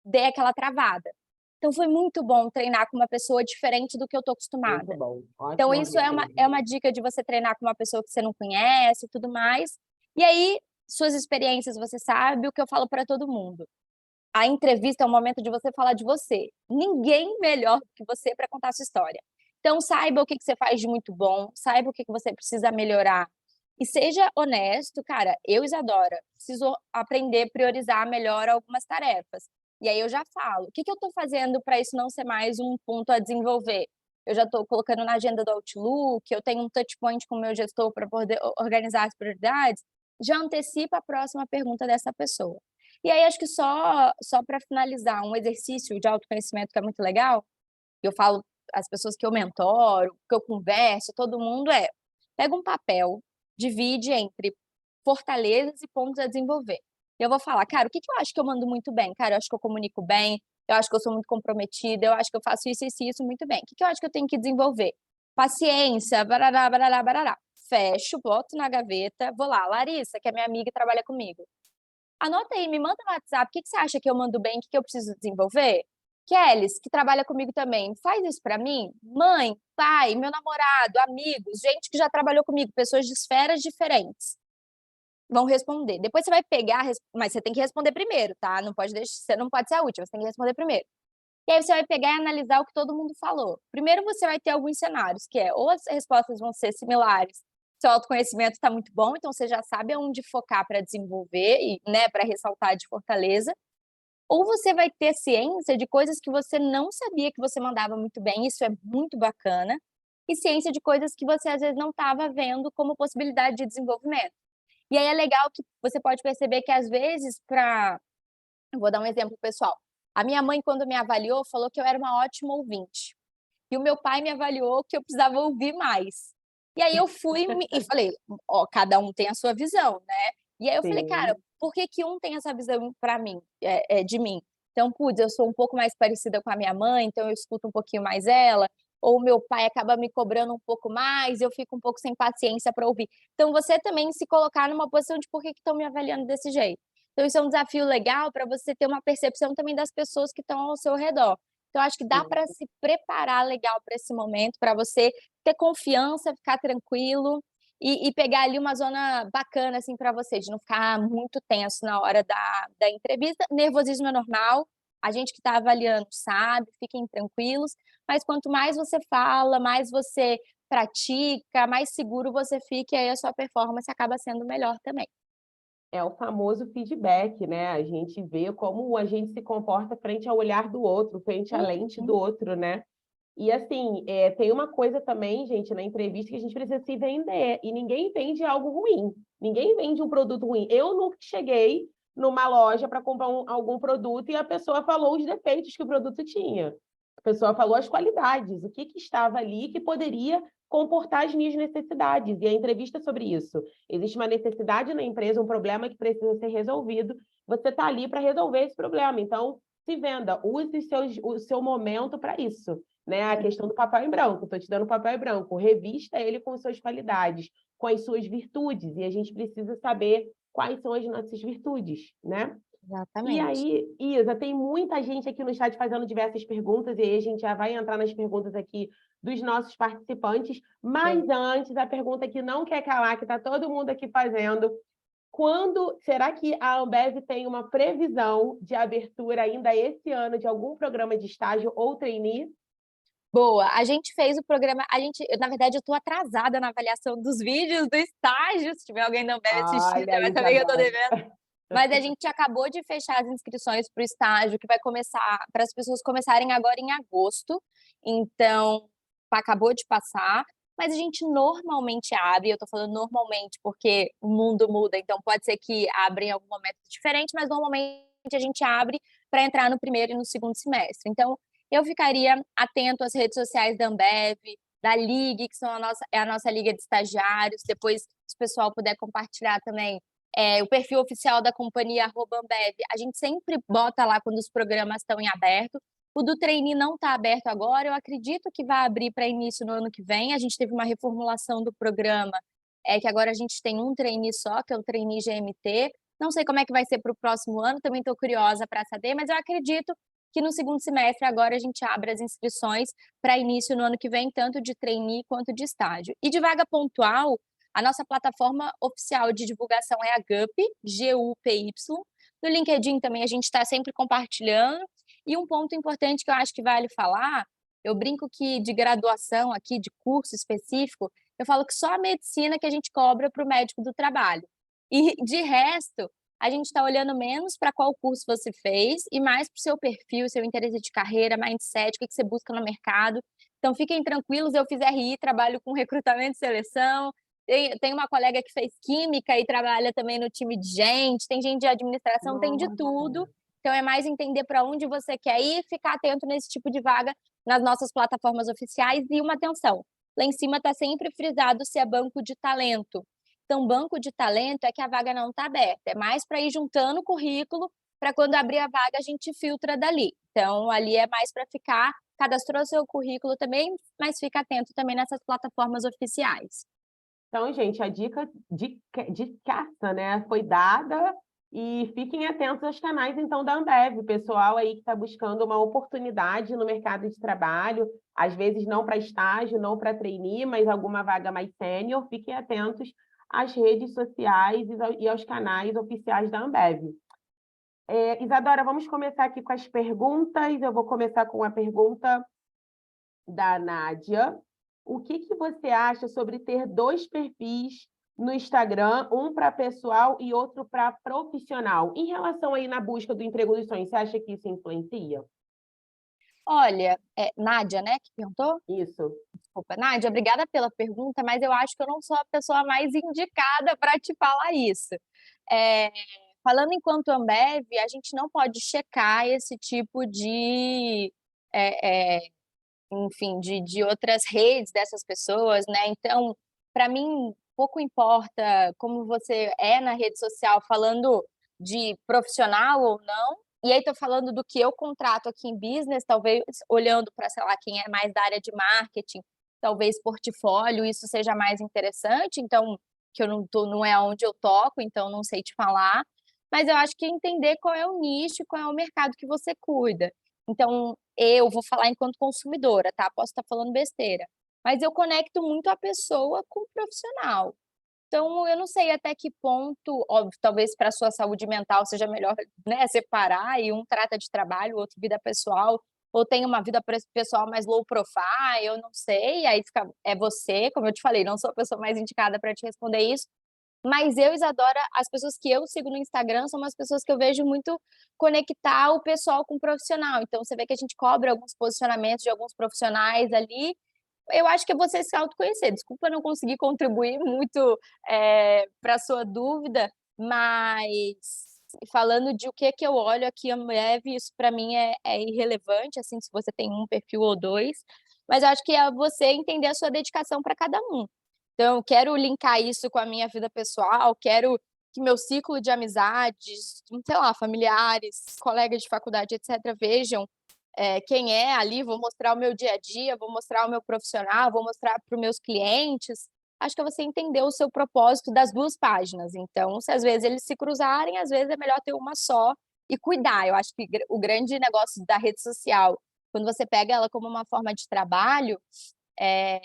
dei aquela travada. Então foi muito bom treinar com uma pessoa diferente do que eu tô acostumada. Muito bom. Então Ótima isso é uma dica de você treinar com uma pessoa que você não conhece e tudo mais. E aí, suas experiências, você sabe o que eu falo para todo mundo. A entrevista é um momento de você falar de você. Ninguém melhor do que você para contar a sua história. Então, saiba o que você faz de muito bom, saiba o que você precisa melhorar. E seja honesto, cara, eu, Isadora, preciso aprender a priorizar melhor algumas tarefas. E aí eu já falo, o que eu estou fazendo para isso não ser mais um ponto a desenvolver? Eu já estou colocando na agenda do Outlook, eu tenho um touch point com o meu gestor para poder organizar as prioridades, já antecipa a próxima pergunta dessa pessoa. E aí, acho que só para finalizar, um exercício de autoconhecimento que é muito legal, eu falo às pessoas que eu mentoro, que eu converso, todo mundo pega um papel, divide entre fortalezas e pontos a desenvolver. E eu vou falar, cara, o que eu acho que eu mando muito bem? Cara, eu acho que eu comunico bem, eu acho que eu sou muito comprometida, eu acho que eu faço isso, isso e isso muito bem. O que eu acho que eu tenho que desenvolver? Paciência, barará, barará, barará. Fecho, boto na gaveta, vou lá. Larissa, que é minha amiga e trabalha comigo. Anota aí, me manda no WhatsApp, o que você acha que eu mando bem, o que eu preciso desenvolver? Kellys, que trabalha comigo também, faz isso para mim? Mãe, pai, meu namorado, amigos, gente que já trabalhou comigo, pessoas de esferas diferentes, vão responder. Depois você vai pegar, mas você tem que responder primeiro, tá? Não pode deixar, você não pode ser a última, você tem que responder primeiro. E aí você vai pegar e analisar o que todo mundo falou. Primeiro você vai ter alguns cenários, que ou as respostas vão ser similares, seu autoconhecimento está muito bom, então você já sabe aonde focar para desenvolver e, né, para ressaltar de fortaleza. Ou você vai ter ciência de coisas que você não sabia que você mandava muito bem, isso é muito bacana, e ciência de coisas que você às vezes não estava vendo como possibilidade de desenvolvimento. E aí é legal que você pode perceber que às vezes eu vou dar um exemplo pessoal. A minha mãe, quando me avaliou, falou que eu era uma ótima ouvinte. E o meu pai me avaliou que eu precisava ouvir mais. E aí eu fui e falei, ó, cada um tem a sua visão, né? E aí eu falei, cara, Sim. por que que um tem essa visão para mim, de mim? Então, putz, eu sou um pouco mais parecida com a minha mãe, então eu escuto um pouquinho mais ela. Ou meu pai acaba me cobrando um pouco mais, eu fico um pouco sem paciência para ouvir. Então, você também se colocar numa posição de por que estão me avaliando desse jeito. Então, isso é um desafio legal para você ter uma percepção também das pessoas que estão ao seu redor. Então, acho que dá para Sim. se preparar legal para esse momento, para você ter confiança, ficar tranquilo e pegar ali uma zona bacana, assim, para você, de não ficar muito tenso na hora da entrevista. Nervosismo é normal, a gente que está avaliando sabe, fiquem tranquilos, mas quanto mais você fala, mais você pratica, mais seguro você fica e aí a sua performance acaba sendo melhor também. É o famoso feedback, né? A gente vê como a gente se comporta frente ao olhar do outro, frente à lente do Uhum. outro, né? E assim, tem uma coisa também, gente, na entrevista que a gente precisa se vender. E ninguém vende algo ruim. Ninguém vende um produto ruim. Eu nunca cheguei numa loja para comprar algum produto e a pessoa falou os defeitos que o produto tinha. A pessoa falou as qualidades, o que estava ali que poderia comportar as minhas necessidades. E a entrevista é sobre isso. Existe uma necessidade na empresa, um problema que precisa ser resolvido. Você está ali para resolver esse problema. Então, se venda, use o seu momento para isso, né? A questão do papel em branco. Estou te dando papel em branco. Revista ele com suas qualidades, com as suas virtudes. E a gente precisa saber quais são as nossas virtudes, né? E Exatamente. aí, Isa, tem muita gente aqui no chat fazendo diversas perguntas, e aí a gente já vai entrar nas perguntas aqui dos nossos participantes. Mas antes, a pergunta que não quer calar, que está todo mundo aqui fazendo: quando será que a Ambev tem uma previsão de abertura ainda esse ano de algum programa de estágio ou trainee? Boa, a gente fez o programa, na verdade eu tô atrasada na avaliação dos vídeos do estágio, se tiver alguém da Ambev assistindo, Olha, vai saber que eu tô Isadora. devendo. Mas a gente acabou de fechar as inscrições para o estágio, que vai começar, para as pessoas começarem agora em agosto. Então, acabou de passar. Mas a gente normalmente abre, eu estou falando normalmente porque o mundo muda, então pode ser que abra em algum momento diferente, mas normalmente a gente abre para entrar no primeiro e no segundo semestre. Então, eu ficaria atento às redes sociais da Ambev, da Ligue, que são é a nossa liga de estagiários. Depois, se o pessoal puder compartilhar também o perfil oficial da companhia, @Ambev, a gente sempre bota lá quando os programas estão em aberto. O do trainee não está aberto agora, eu acredito que vai abrir para início no ano que vem. A gente teve uma reformulação do programa, que agora a gente tem um trainee só, que é o trainee GMT. Não sei como é que vai ser para o próximo ano, também estou curiosa para saber, mas eu acredito que no segundo semestre agora a gente abre as inscrições para início no ano que vem, tanto de trainee quanto de estágio. E de vaga pontual, a nossa plataforma oficial de divulgação é a GUPY, G-U-P-Y. No LinkedIn também a gente está sempre compartilhando. E um ponto importante que eu acho que vale falar, eu brinco que de graduação aqui, de curso específico, eu falo que só a medicina que a gente cobra para o médico do trabalho. E de resto, a gente está olhando menos para qual curso você fez e mais para o seu perfil, seu interesse de carreira, mindset, o que você busca no mercado. Então, fiquem tranquilos, eu fiz RI, trabalho com recrutamento e seleção, tem uma colega que fez química e trabalha também no time de gente, tem gente de administração, tem de tudo. Então, é mais entender para onde você quer ir, ficar atento nesse tipo de vaga nas nossas plataformas oficiais. E uma atenção, lá em cima está sempre frisado se é banco de talento. Então, banco de talento é que a vaga não está aberta, é mais para ir juntando o currículo, para quando abrir a vaga a gente filtra dali. Então, ali é mais para ficar, cadastrou seu currículo também, mas fica atento também nessas plataformas oficiais. Então, gente, a dica de caça, né, foi dada e fiquem atentos aos canais, então, da Ambev, pessoal aí que está buscando uma oportunidade no mercado de trabalho, às vezes não para estágio, não para trainee, mas alguma vaga mais sênior, fiquem atentos às redes sociais e aos canais oficiais da Ambev. Isadora, vamos começar aqui com as perguntas. Eu vou começar com a pergunta da Nádia. O que você acha sobre ter 2 perfis no Instagram, um para pessoal e outro para profissional? Em relação aí na busca do emprego dos sonhos, você acha que isso influencia? Olha, Nádia, né, que perguntou? Isso. Desculpa, Nádia, obrigada pela pergunta, mas eu acho que eu não sou a pessoa mais indicada para te falar isso. Falando enquanto Ambev, a gente não pode checar esse tipo de, enfim, de outras redes dessas pessoas, né? Então, para mim, pouco importa como você é na rede social, falando de profissional ou não. E aí, estou falando do que eu contrato aqui em business, talvez olhando para, sei lá, quem é mais da área de marketing, talvez portfólio, isso seja mais interessante. Então, que eu não é onde eu toco, então não sei te falar. Mas eu acho que entender qual é o nicho, qual é o mercado que você cuida. Então, eu vou falar enquanto consumidora, tá? Posso estar falando besteira, mas eu conecto muito a pessoa com o profissional. Então, eu não sei até que ponto, óbvio, talvez para a sua saúde mental seja melhor, né, separar e um trata de trabalho, o outro vida pessoal, ou tem uma vida pessoal mais low profile, eu não sei, aí fica, é você, como eu te falei, não sou a pessoa mais indicada para te responder isso, mas eu, Isadora, as pessoas que eu sigo no Instagram são umas pessoas que eu vejo muito conectar o pessoal com o profissional. Então, você vê que a gente cobra alguns posicionamentos de alguns profissionais ali. Eu acho que é você se autoconhecer. Desculpa não conseguir contribuir muito para a sua dúvida, mas falando de o que eu olho aqui, Ambev, isso para mim é irrelevante, assim, se você tem um perfil ou dois, mas eu acho que é você entender a sua dedicação para cada um. Então, eu quero linkar isso com a minha vida pessoal, quero que meu ciclo de amizades, sei lá, familiares, colegas de faculdade, etc., vejam quem é ali, vou mostrar o meu dia a dia, vou mostrar o meu profissional, vou mostrar para os meus clientes. Acho que é você entender o seu propósito das 2 páginas. Então, se às vezes eles se cruzarem, às vezes é melhor ter uma só e cuidar. Eu acho que o grande negócio da rede social, quando você pega ela como uma forma de trabalho, é,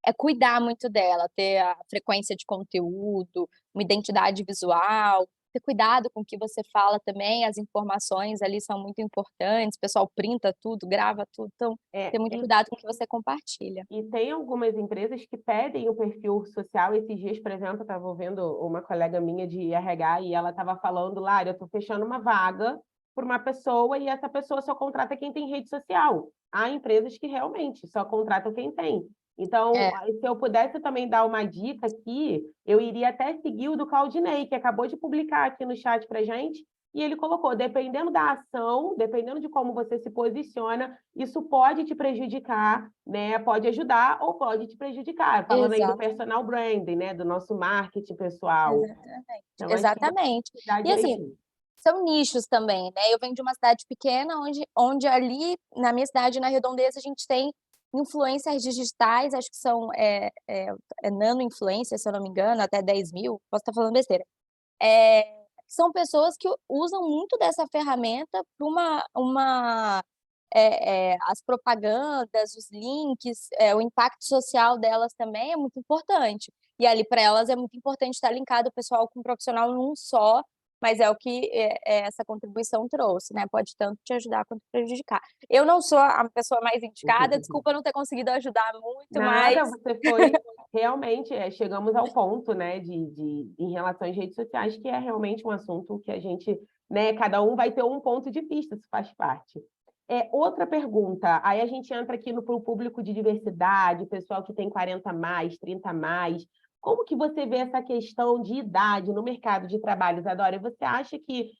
é cuidar muito dela, ter a frequência de conteúdo, uma identidade visual, ter cuidado com o que você fala também, as informações ali são muito importantes, o pessoal printa tudo, grava tudo, então ter muito cuidado com o que você compartilha. E tem algumas empresas que pedem o perfil social. Esses dias, por exemplo, eu estava ouvindo uma colega minha de RH e ela estava falando, Lara, eu estou fechando uma vaga por uma pessoa e essa pessoa só contrata quem tem rede social. Há empresas que realmente só contratam quem tem. Então, se eu pudesse também dar uma dica aqui, eu iria até seguir o do Claudinei, que acabou de publicar aqui no chat para gente, e ele colocou, dependendo da ação, dependendo de como você se posiciona, isso pode te prejudicar, né? Pode ajudar ou pode te prejudicar. Falando aí do personal branding, né? Do nosso marketing pessoal. Exatamente. Então, acho que Exatamente. cuidar E assim, direitinho. são nichos também, né? Eu venho de uma cidade pequena, onde ali, na minha cidade, na Redondeza, a gente tem influencers digitais, acho que são nano-influencers, se eu não me engano, até 10 mil, posso estar falando besteira. São pessoas que usam muito dessa ferramenta para as propagandas, os links, o impacto social delas também é muito importante. E ali para elas é muito importante estar linkado o pessoal com o profissional num só, mas é o que essa contribuição trouxe, né? Pode tanto te ajudar quanto prejudicar. Eu não sou a pessoa mais indicada, desculpa não ter conseguido ajudar muito, Nada, mas você foi realmente, chegamos ao ponto, né, em relação às redes sociais, que é realmente um assunto que a gente, né, cada um vai ter um ponto de vista, isso faz parte. Outra pergunta, aí a gente entra aqui no pro público de diversidade, pessoal que tem 40 mais, 30 mais. Como que você vê essa questão de idade no mercado de trabalho, Isadora? Você acha que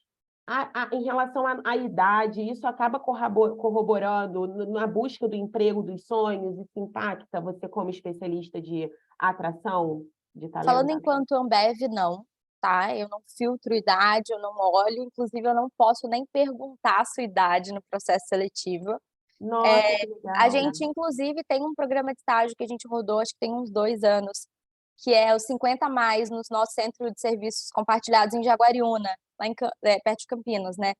em relação à idade, isso acaba corroborando na busca do emprego dos sonhos? Isso impacta você como especialista de atração de falando talento? enquanto Ambev, não, tá? Eu não filtro idade, eu não olho, inclusive eu não posso nem perguntar a sua idade no processo seletivo. Nossa, que A legal. gente, inclusive, tem um programa de estágio que a gente rodou, acho que tem uns 2 anos, que é os 50 mais no nosso centro de serviços compartilhados em Jaguariúna, lá perto de Campinas, né?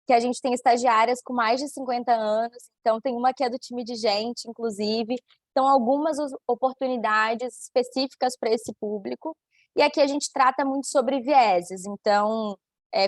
Que a gente tem estagiárias com mais de 50 anos, então tem uma que é do time de gente, inclusive. Então, algumas oportunidades específicas para esse público. E aqui a gente trata muito sobre vieses. Então,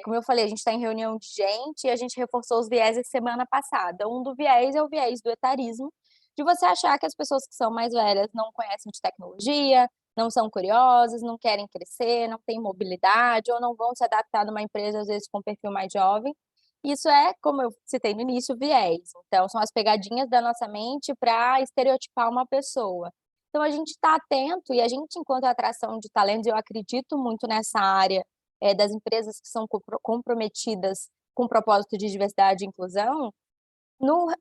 como eu falei, a gente está em reunião de gente e a gente reforçou os vieses semana passada. Um do viés é o viés do etarismo, de você achar que as pessoas que são mais velhas não conhecem de tecnologia, não são curiosas, não querem crescer, não têm mobilidade ou não vão se adaptar numa empresa, às vezes, com um perfil mais jovem. Isso é, como eu citei no início, viés. Então, são as pegadinhas da nossa mente para estereotipar uma pessoa. Então, a gente está atento e a gente, enquanto atração de talentos, eu acredito muito nessa área das empresas que são comprometidas com o propósito de diversidade e inclusão,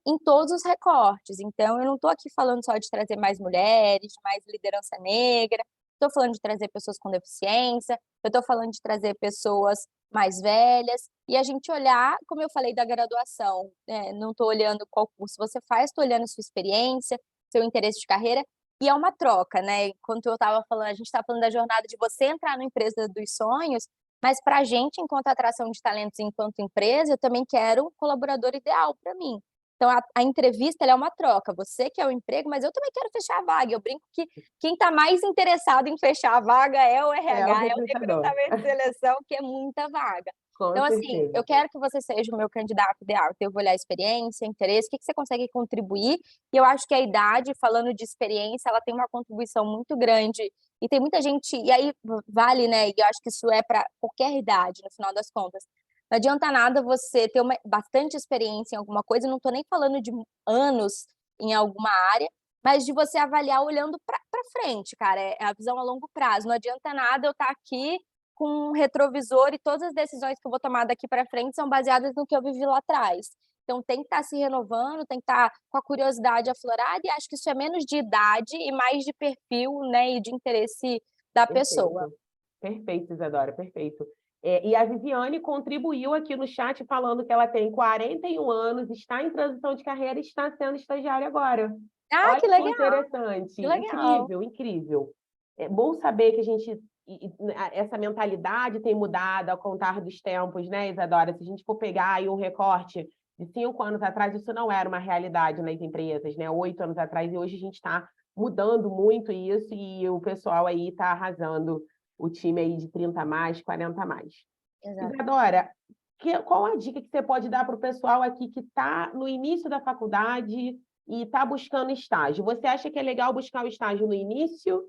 em todos os recortes. Então, eu não estou aqui falando só de trazer mais mulheres, de mais liderança negra, estou falando de trazer pessoas com deficiência, eu estou falando de trazer pessoas mais velhas, e a gente olhar, como eu falei da graduação, não estou olhando qual curso você faz, estou olhando sua experiência, seu interesse de carreira, e é uma troca, né? Enquanto eu estava falando, a gente está falando da jornada de você entrar na empresa dos sonhos, mas para a gente, enquanto atração de talentos, enquanto empresa, eu também quero um colaborador ideal para mim. Então, a entrevista ela é uma troca. Você quer o emprego, mas eu também quero fechar a vaga. Eu brinco que quem está mais interessado em fechar a vaga é o É o RH, é o recrutador, recrutamento e seleção, que é muita vaga. com Então, assim, certeza. eu quero que você seja o meu candidato ideal. Então, eu vou olhar experiência, interesse, o que você consegue contribuir. E eu acho que a idade, falando de experiência, ela tem uma contribuição muito grande. E tem muita gente, e aí vale, né? E eu acho que isso é para qualquer idade, no final das contas. Não adianta nada você ter bastante experiência em alguma coisa, não estou nem falando de anos em alguma área, mas de você avaliar olhando para frente, cara, é a visão a longo prazo. Não adianta nada eu estar aqui com um retrovisor e todas as decisões que eu vou tomar daqui para frente são baseadas no que eu vivi lá atrás. Então tem que estar se renovando, tem que estar com a curiosidade aflorada, e acho que isso é menos de idade e mais de perfil, né, e de interesse da pessoa. Perfeito, perfeito, Isadora, perfeito. E a Viviane contribuiu aqui no chat falando que ela tem 41 anos, está em transição de carreira e está sendo estagiária agora. Ah, Olha que que legal, interessante, que legal. incrível, incrível. É bom saber que essa mentalidade tem mudado ao contar dos tempos, né, Isadora? Se a gente for pegar aí um recorte de 5 anos atrás, isso não era uma realidade nas empresas, né? 8 anos atrás, e hoje a gente está mudando muito isso e o pessoal aí está arrasando, o time aí de 30 a mais, 40 a mais. Exato. Isadora, qual a dica que você pode dar para o pessoal aqui que está no início da faculdade e está buscando estágio? Você acha que é legal buscar o estágio no início?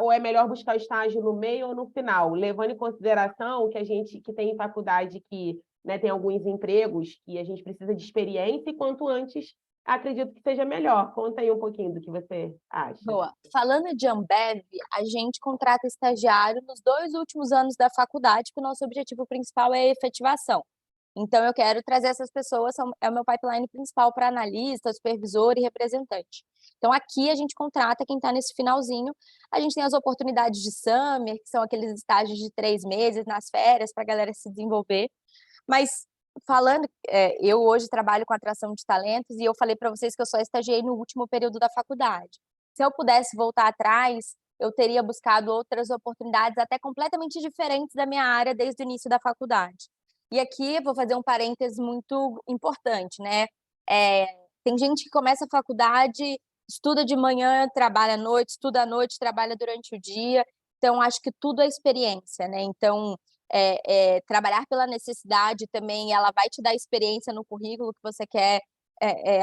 Ou é melhor buscar o estágio no meio ou no final? Levando em consideração que a gente que tem faculdade que, né, tem alguns empregos que a gente precisa de experiência e quanto antes, acredito que seja melhor. Conta aí um pouquinho do que você acha. Boa. Falando de Ambev, a gente contrata estagiário nos 2 últimos anos da faculdade, que o nosso objetivo principal é a efetivação. Então, eu quero trazer essas pessoas, é o meu pipeline principal para analista, supervisor e representante. Então, aqui a gente contrata quem está nesse finalzinho. A gente tem as oportunidades de summer, que são aqueles estágios de 3 meses nas férias para a galera se desenvolver. Mas falando, eu hoje trabalho com atração de talentos e eu falei para vocês que eu só estagiei no último período da faculdade. Se eu pudesse voltar atrás, eu teria buscado outras oportunidades até completamente diferentes da minha área desde o início da faculdade. E aqui vou fazer um parênteses muito importante, né? Tem gente que começa a faculdade, estuda de manhã, trabalha à noite, estuda à noite, trabalha durante o dia. Então, acho que tudo é experiência, né? Então, trabalhar pela necessidade também, ela vai te dar experiência no currículo que você quer,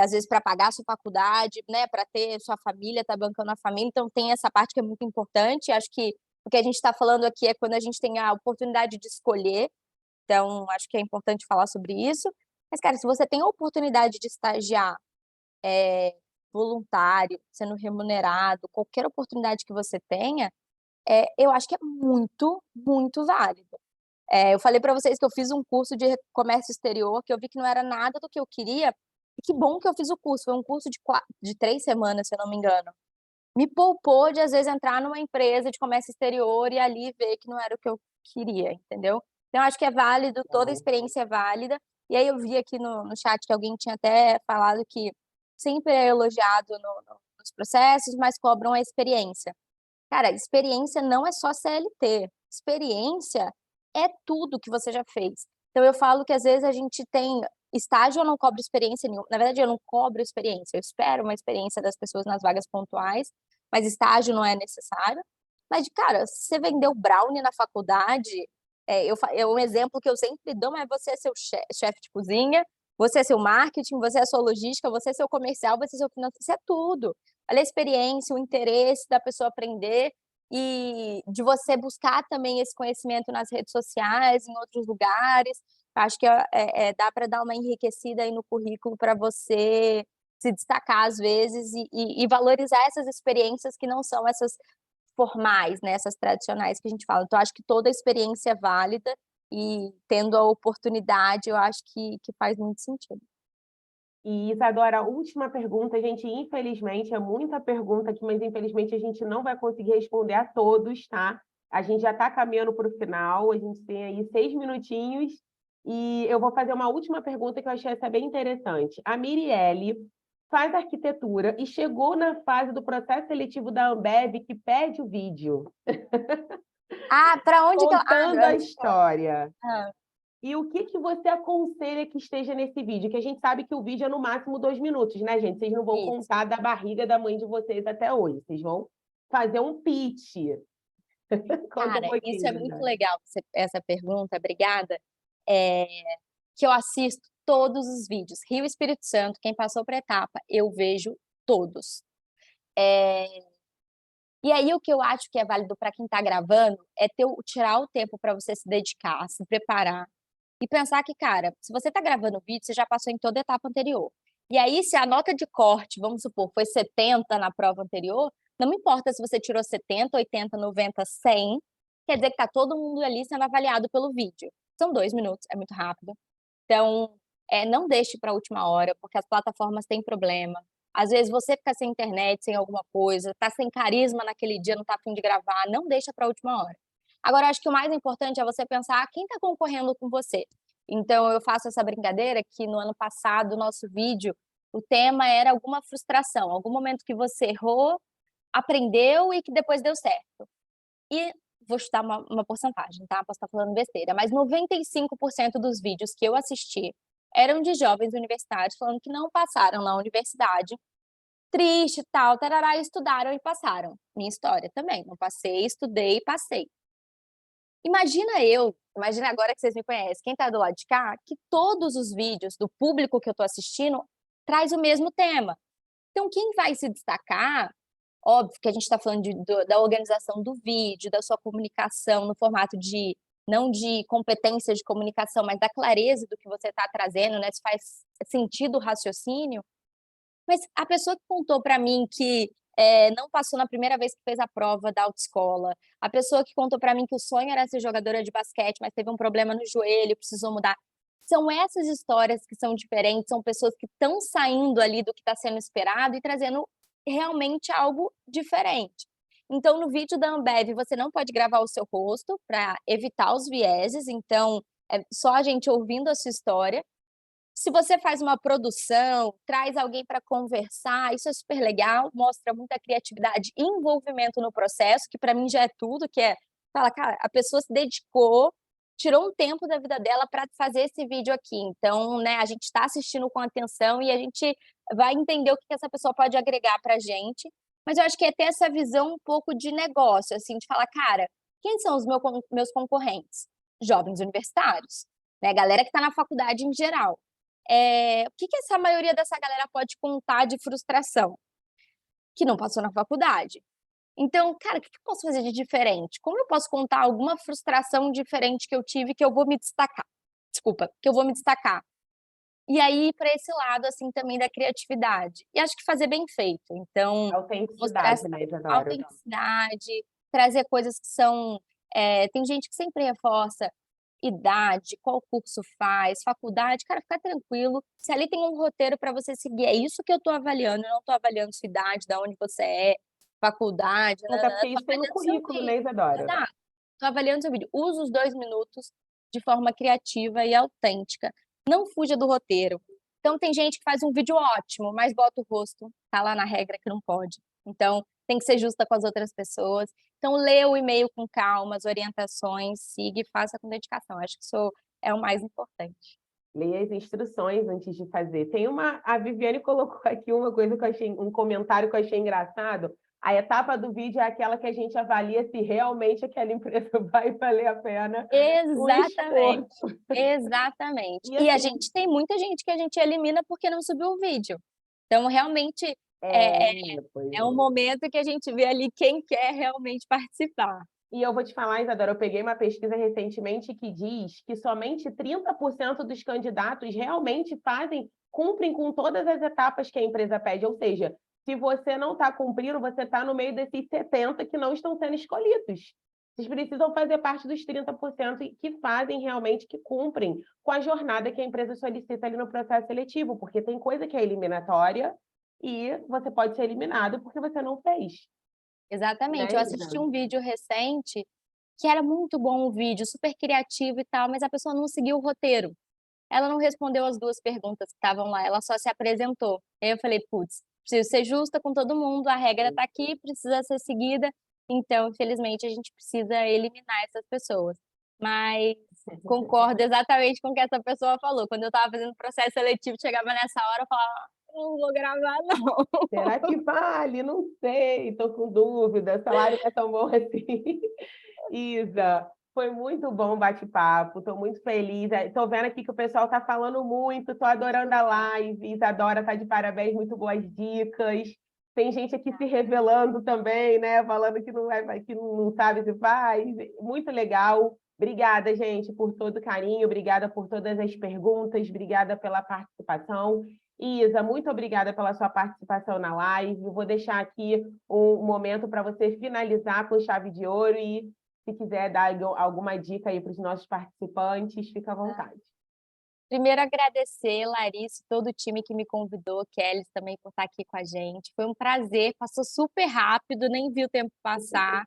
às vezes para pagar a sua faculdade, né, para ter sua família, tá bancando a família, então tem essa parte que é muito importante. Acho que o que a gente está falando aqui é quando a gente tem a oportunidade de escolher, então acho que é importante falar sobre isso. Mas, cara, se você tem a oportunidade de estagiar, voluntário, sendo remunerado, qualquer oportunidade que você tenha, eu acho que é muito, muito válido. Eu falei para vocês que eu fiz um curso de comércio exterior, que eu vi que não era nada do que eu queria, e que bom que eu fiz o curso, foi um curso de 3 semanas, se eu não me engano. Me poupou de, às vezes, entrar numa empresa de comércio exterior e ali ver que não era o que eu queria, entendeu? Então, acho que é válido, toda a experiência é válida. E aí eu vi aqui no chat que alguém tinha até falado que sempre é elogiado nos processos, mas cobram a experiência. Cara, experiência não é só CLT. Experiência é tudo que você já fez. Então, eu falo que às vezes a gente tem estágio, eu não cobro experiência nenhuma. Na verdade, eu não cobro experiência. Eu espero uma experiência das pessoas nas vagas pontuais, mas estágio não é necessário. Mas, cara, se você vendeu brownie na faculdade, um exemplo que eu sempre dou, mas você é seu chefe de cozinha, você é seu marketing, você é sua logística, você é seu comercial, você é seu financeiro, isso é tudo. Olha a experiência, o interesse da pessoa aprender e de você buscar também esse conhecimento nas redes sociais, em outros lugares. Acho que dá para dar uma enriquecida aí no currículo para você se destacar às vezes e valorizar essas experiências que não são essas formais, né, essas tradicionais que a gente fala. Então, acho que toda experiência é válida e tendo a oportunidade, eu acho que faz muito sentido. E, Isadora, a última pergunta, gente, infelizmente, é muita pergunta aqui, mas infelizmente a gente não vai conseguir responder a todos, tá? A gente já está caminhando para o final, a gente tem aí 6 minutinhos, e eu vou fazer uma última pergunta que eu achei essa bem interessante. A Mirielle faz arquitetura e chegou na fase do processo seletivo da Ambev que pede o vídeo, Ah, para onde que ela... contando a história. Ah, E o que você aconselha que esteja nesse vídeo? Que a gente sabe que o vídeo é no máximo 2 minutos, né, gente? Vocês não vão isso. contar da barriga da mãe de vocês até hoje. Vocês vão fazer um pitch. Conta um Cara, isso é pouquinho, muito né? legal, essa pergunta, obrigada. É, que eu assisto todos os vídeos. Rio Espírito Santo, quem passou para a etapa, eu vejo todos. É, e aí, o que eu acho que é válido para quem está gravando é tirar o tempo para você se dedicar, se preparar e pensar que, cara, se você está gravando o vídeo, você já passou em toda a etapa anterior. E aí, se a nota de corte, vamos supor, foi 70 na prova anterior, não me importa se você tirou 70, 80, 90, 100, quer dizer que está todo mundo ali sendo avaliado pelo vídeo. São 2 minutos, é muito rápido. Então, não deixe para a última hora, porque as plataformas têm problema. Às vezes você fica sem internet, sem alguma coisa, tá sem carisma naquele dia, não tá a fim de gravar, não deixa para a última hora. Agora, acho que o mais importante é você pensar quem está concorrendo com você. Então, eu faço essa brincadeira que no ano passado, o nosso vídeo, o tema era alguma frustração, algum momento que você errou, aprendeu e que depois deu certo. E vou chutar uma porcentagem, tá? Posso estar falando besteira, mas 95% dos vídeos que eu assisti eram de jovens universitários falando que não passaram na universidade, triste e tal, tarará, estudaram e passaram. Minha história também, não passei, estudei e passei. Imagina agora que vocês me conhecem, quem tá do lado de cá, que todos os vídeos do público que eu tô assistindo traz o mesmo tema. Então, quem vai se destacar, óbvio que a gente está falando da organização do vídeo, da sua comunicação no formato de, não de competência de comunicação, mas da clareza do que você está trazendo, né? Se faz sentido o raciocínio. Mas a pessoa que contou para mim que não passou na primeira vez que fez a prova da autoescola, a pessoa que contou para mim que o sonho era ser jogadora de basquete, mas teve um problema no joelho, precisou mudar. São essas histórias que são diferentes, são pessoas que estão saindo ali do que está sendo esperado e trazendo realmente algo diferente. Então, no vídeo da Ambev, você não pode gravar o seu rosto para evitar os vieses, então é só a gente ouvindo a sua história. Se você faz uma produção, traz alguém para conversar, isso é super legal, mostra muita criatividade e envolvimento no processo, que para mim já é tudo, que é, fala, cara, a pessoa se dedicou, tirou um tempo da vida dela para fazer esse vídeo aqui. Então, né, a gente está assistindo com atenção e a gente vai entender o que essa pessoa pode agregar para a gente. Mas eu acho que é ter essa visão um pouco de negócio, assim, de falar, cara, quem são os meus concorrentes? Jovens universitários, né? Galera que está na faculdade em geral. O que essa maioria dessa galera pode contar de frustração? Que não passou na faculdade. Então, cara, o que eu posso fazer de diferente? Como eu posso contar alguma frustração diferente que eu tive que eu vou me destacar? Desculpa, que eu vou me destacar. E aí, para esse lado, assim, também da criatividade. E acho que fazer bem feito. Então, mostrar Autenticidade, essa né, Isadora? autenticidade, trazer coisas que são. Tem gente que sempre reforça idade, qual curso faz, faculdade, cara, fica tranquilo. Se ali tem um roteiro para você seguir, é isso que eu estou avaliando, eu não estou avaliando sua idade, de onde você é, faculdade, Até nananã, porque tô isso tem no avaliando seu currículo, né, vídeo. Isadora? Exato. Tô avaliando seu vídeo. Usa os 2 minutos de forma criativa e autêntica. Não fuja do roteiro. Então tem gente que faz um vídeo ótimo, mas bota o rosto, tá lá na regra que não pode. Então tem que ser justa com as outras pessoas. Então lê o e-mail com calma, as orientações, siga e faça com dedicação. Acho que isso é o mais importante. Leia as instruções antes de fazer. A Viviane colocou aqui uma coisa que eu achei, um comentário que eu achei engraçado. A etapa do vídeo é aquela que a gente avalia se realmente aquela empresa vai valer a pena o Exatamente, esforço. exatamente. E E a assim, gente tem muita gente que a gente elimina porque não subiu o vídeo. Então realmente é, é é pois é um é. momento que a gente vê ali quem quer realmente participar. E eu vou te falar, Isadora, eu peguei uma pesquisa recentemente que diz que somente 30% dos candidatos realmente cumprem com todas as etapas que a empresa pede. Ou seja, se você não está cumprindo, você está no meio desses 70% que não estão sendo escolhidos. Vocês precisam fazer parte dos 30% que fazem realmente, que cumprem com a jornada que a empresa solicita ali no processo seletivo, porque tem coisa que é eliminatória e você pode ser eliminado porque você não fez, Exatamente. Eu né, assisti Isa? um vídeo recente que era muito bom o vídeo, super criativo e tal, mas a pessoa não seguiu o roteiro. Ela não respondeu as 2 perguntas que estavam lá, ela só se apresentou. Aí eu falei: "Putz, preciso ser justa com todo mundo, a regra está aqui, precisa ser seguida, então infelizmente a gente precisa eliminar essas pessoas". Mas concordo exatamente com o que essa pessoa falou, quando eu estava fazendo o processo seletivo, chegava nessa hora, eu falava: "Eu não vou gravar não". Será que vale? Não sei, estou com dúvida, o salário não é tão bom assim. Isa, foi muito bom o bate-papo, estou muito feliz. Estou vendo aqui que o pessoal está falando muito, estou adorando a live. Isadora está de parabéns, muito boas dicas. Tem gente aqui se revelando também, né? Falando que não vai, que não sabe se faz. Muito legal. Obrigada, gente, por todo o carinho, obrigada por todas as perguntas, obrigada pela participação. Isa, muito obrigada pela sua participação na live. Eu vou deixar aqui um momento para você finalizar com chave de ouro e, se quiser dar alguma dica aí para os nossos participantes, fica à vontade. Primeiro agradecer, Larissa, e todo o time que me convidou, Kelly também por estar aqui com a gente. Foi um prazer, passou super rápido, nem vi o tempo passar.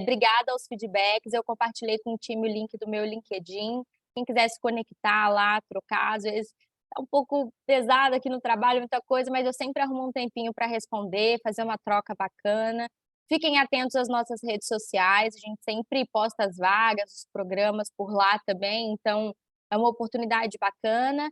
Obrigada aos feedbacks, eu compartilhei com o time o link do meu LinkedIn. Quem quiser se conectar lá, trocar, às vezes tá um pouco pesado aqui no trabalho, muita coisa, mas eu sempre arrumo um tempinho para responder, fazer uma troca bacana. Fiquem atentos às nossas redes sociais, a gente sempre posta as vagas, os programas por lá também, então é uma oportunidade bacana.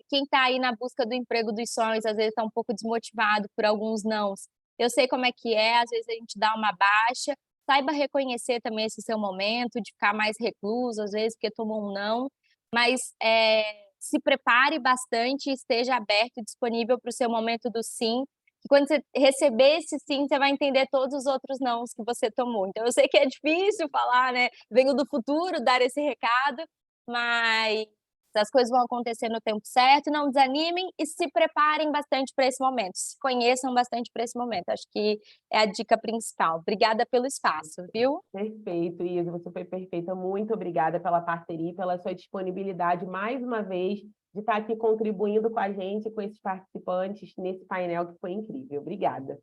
Quem está aí na busca do emprego dos sonhos, às vezes está um pouco desmotivado por alguns nãos. Eu sei como é que é, às vezes a gente dá uma baixa, saiba reconhecer também esse seu momento de ficar mais recluso, às vezes porque tomou um não, mas se prepare bastante e esteja aberto e disponível para o seu momento do sim, que quando você receber esse sim, você vai entender todos os outros nãos que você tomou. Então eu sei que é difícil falar, né, venho do futuro, dar esse recado, mas As coisas vão acontecer no tempo certo, não desanimem e se preparem bastante para esse momento, se conheçam bastante para esse momento. Acho que é a dica principal. Obrigada pelo espaço, viu? Perfeito, Isa, você foi perfeita. Muito obrigada pela parceria, pela sua disponibilidade, mais uma vez, de estar aqui contribuindo com a gente, com esses participantes, nesse painel que foi incrível. Obrigada.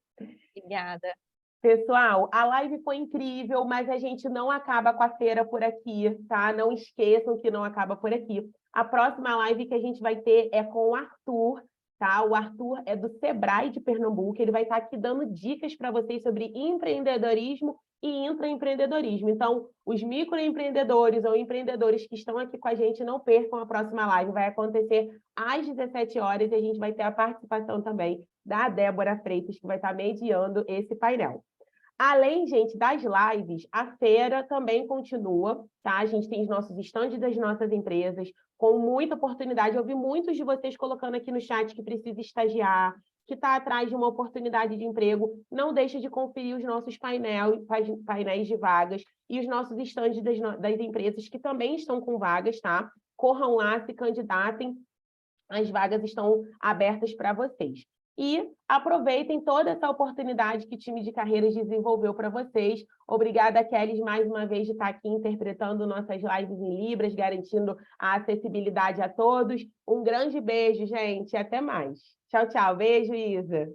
Obrigada. Pessoal, a live foi incrível, mas a gente não acaba com a feira por aqui, tá? Não esqueçam que não acaba por aqui. A próxima live que a gente vai ter é com o Arthur, tá? O Arthur é do Sebrae de Pernambuco, ele vai estar aqui dando dicas para vocês sobre empreendedorismo e intraempreendedorismo. Então, os microempreendedores ou empreendedores que estão aqui com a gente, não percam a próxima live, vai acontecer às 17 horas e a gente vai ter a participação também da Débora Freitas, que vai estar mediando esse painel. Além, gente, das lives, a feira também continua, tá? A gente tem os nossos estandes das nossas empresas, com muita oportunidade. Eu vi muitos de vocês colocando aqui no chat que precisa estagiar, que está atrás de uma oportunidade de emprego. Não deixe de conferir os nossos painéis de vagas e os nossos estandes das empresas que também estão com vagas, tá? Corram lá, se candidatem. As vagas estão abertas para vocês. E aproveitem toda essa oportunidade que o time de carreiras desenvolveu para vocês. Obrigada, Kelly, mais uma vez de estar aqui interpretando nossas lives em Libras, garantindo a acessibilidade a todos. Um grande beijo, gente. Até mais. Tchau, tchau. Beijo, Isa.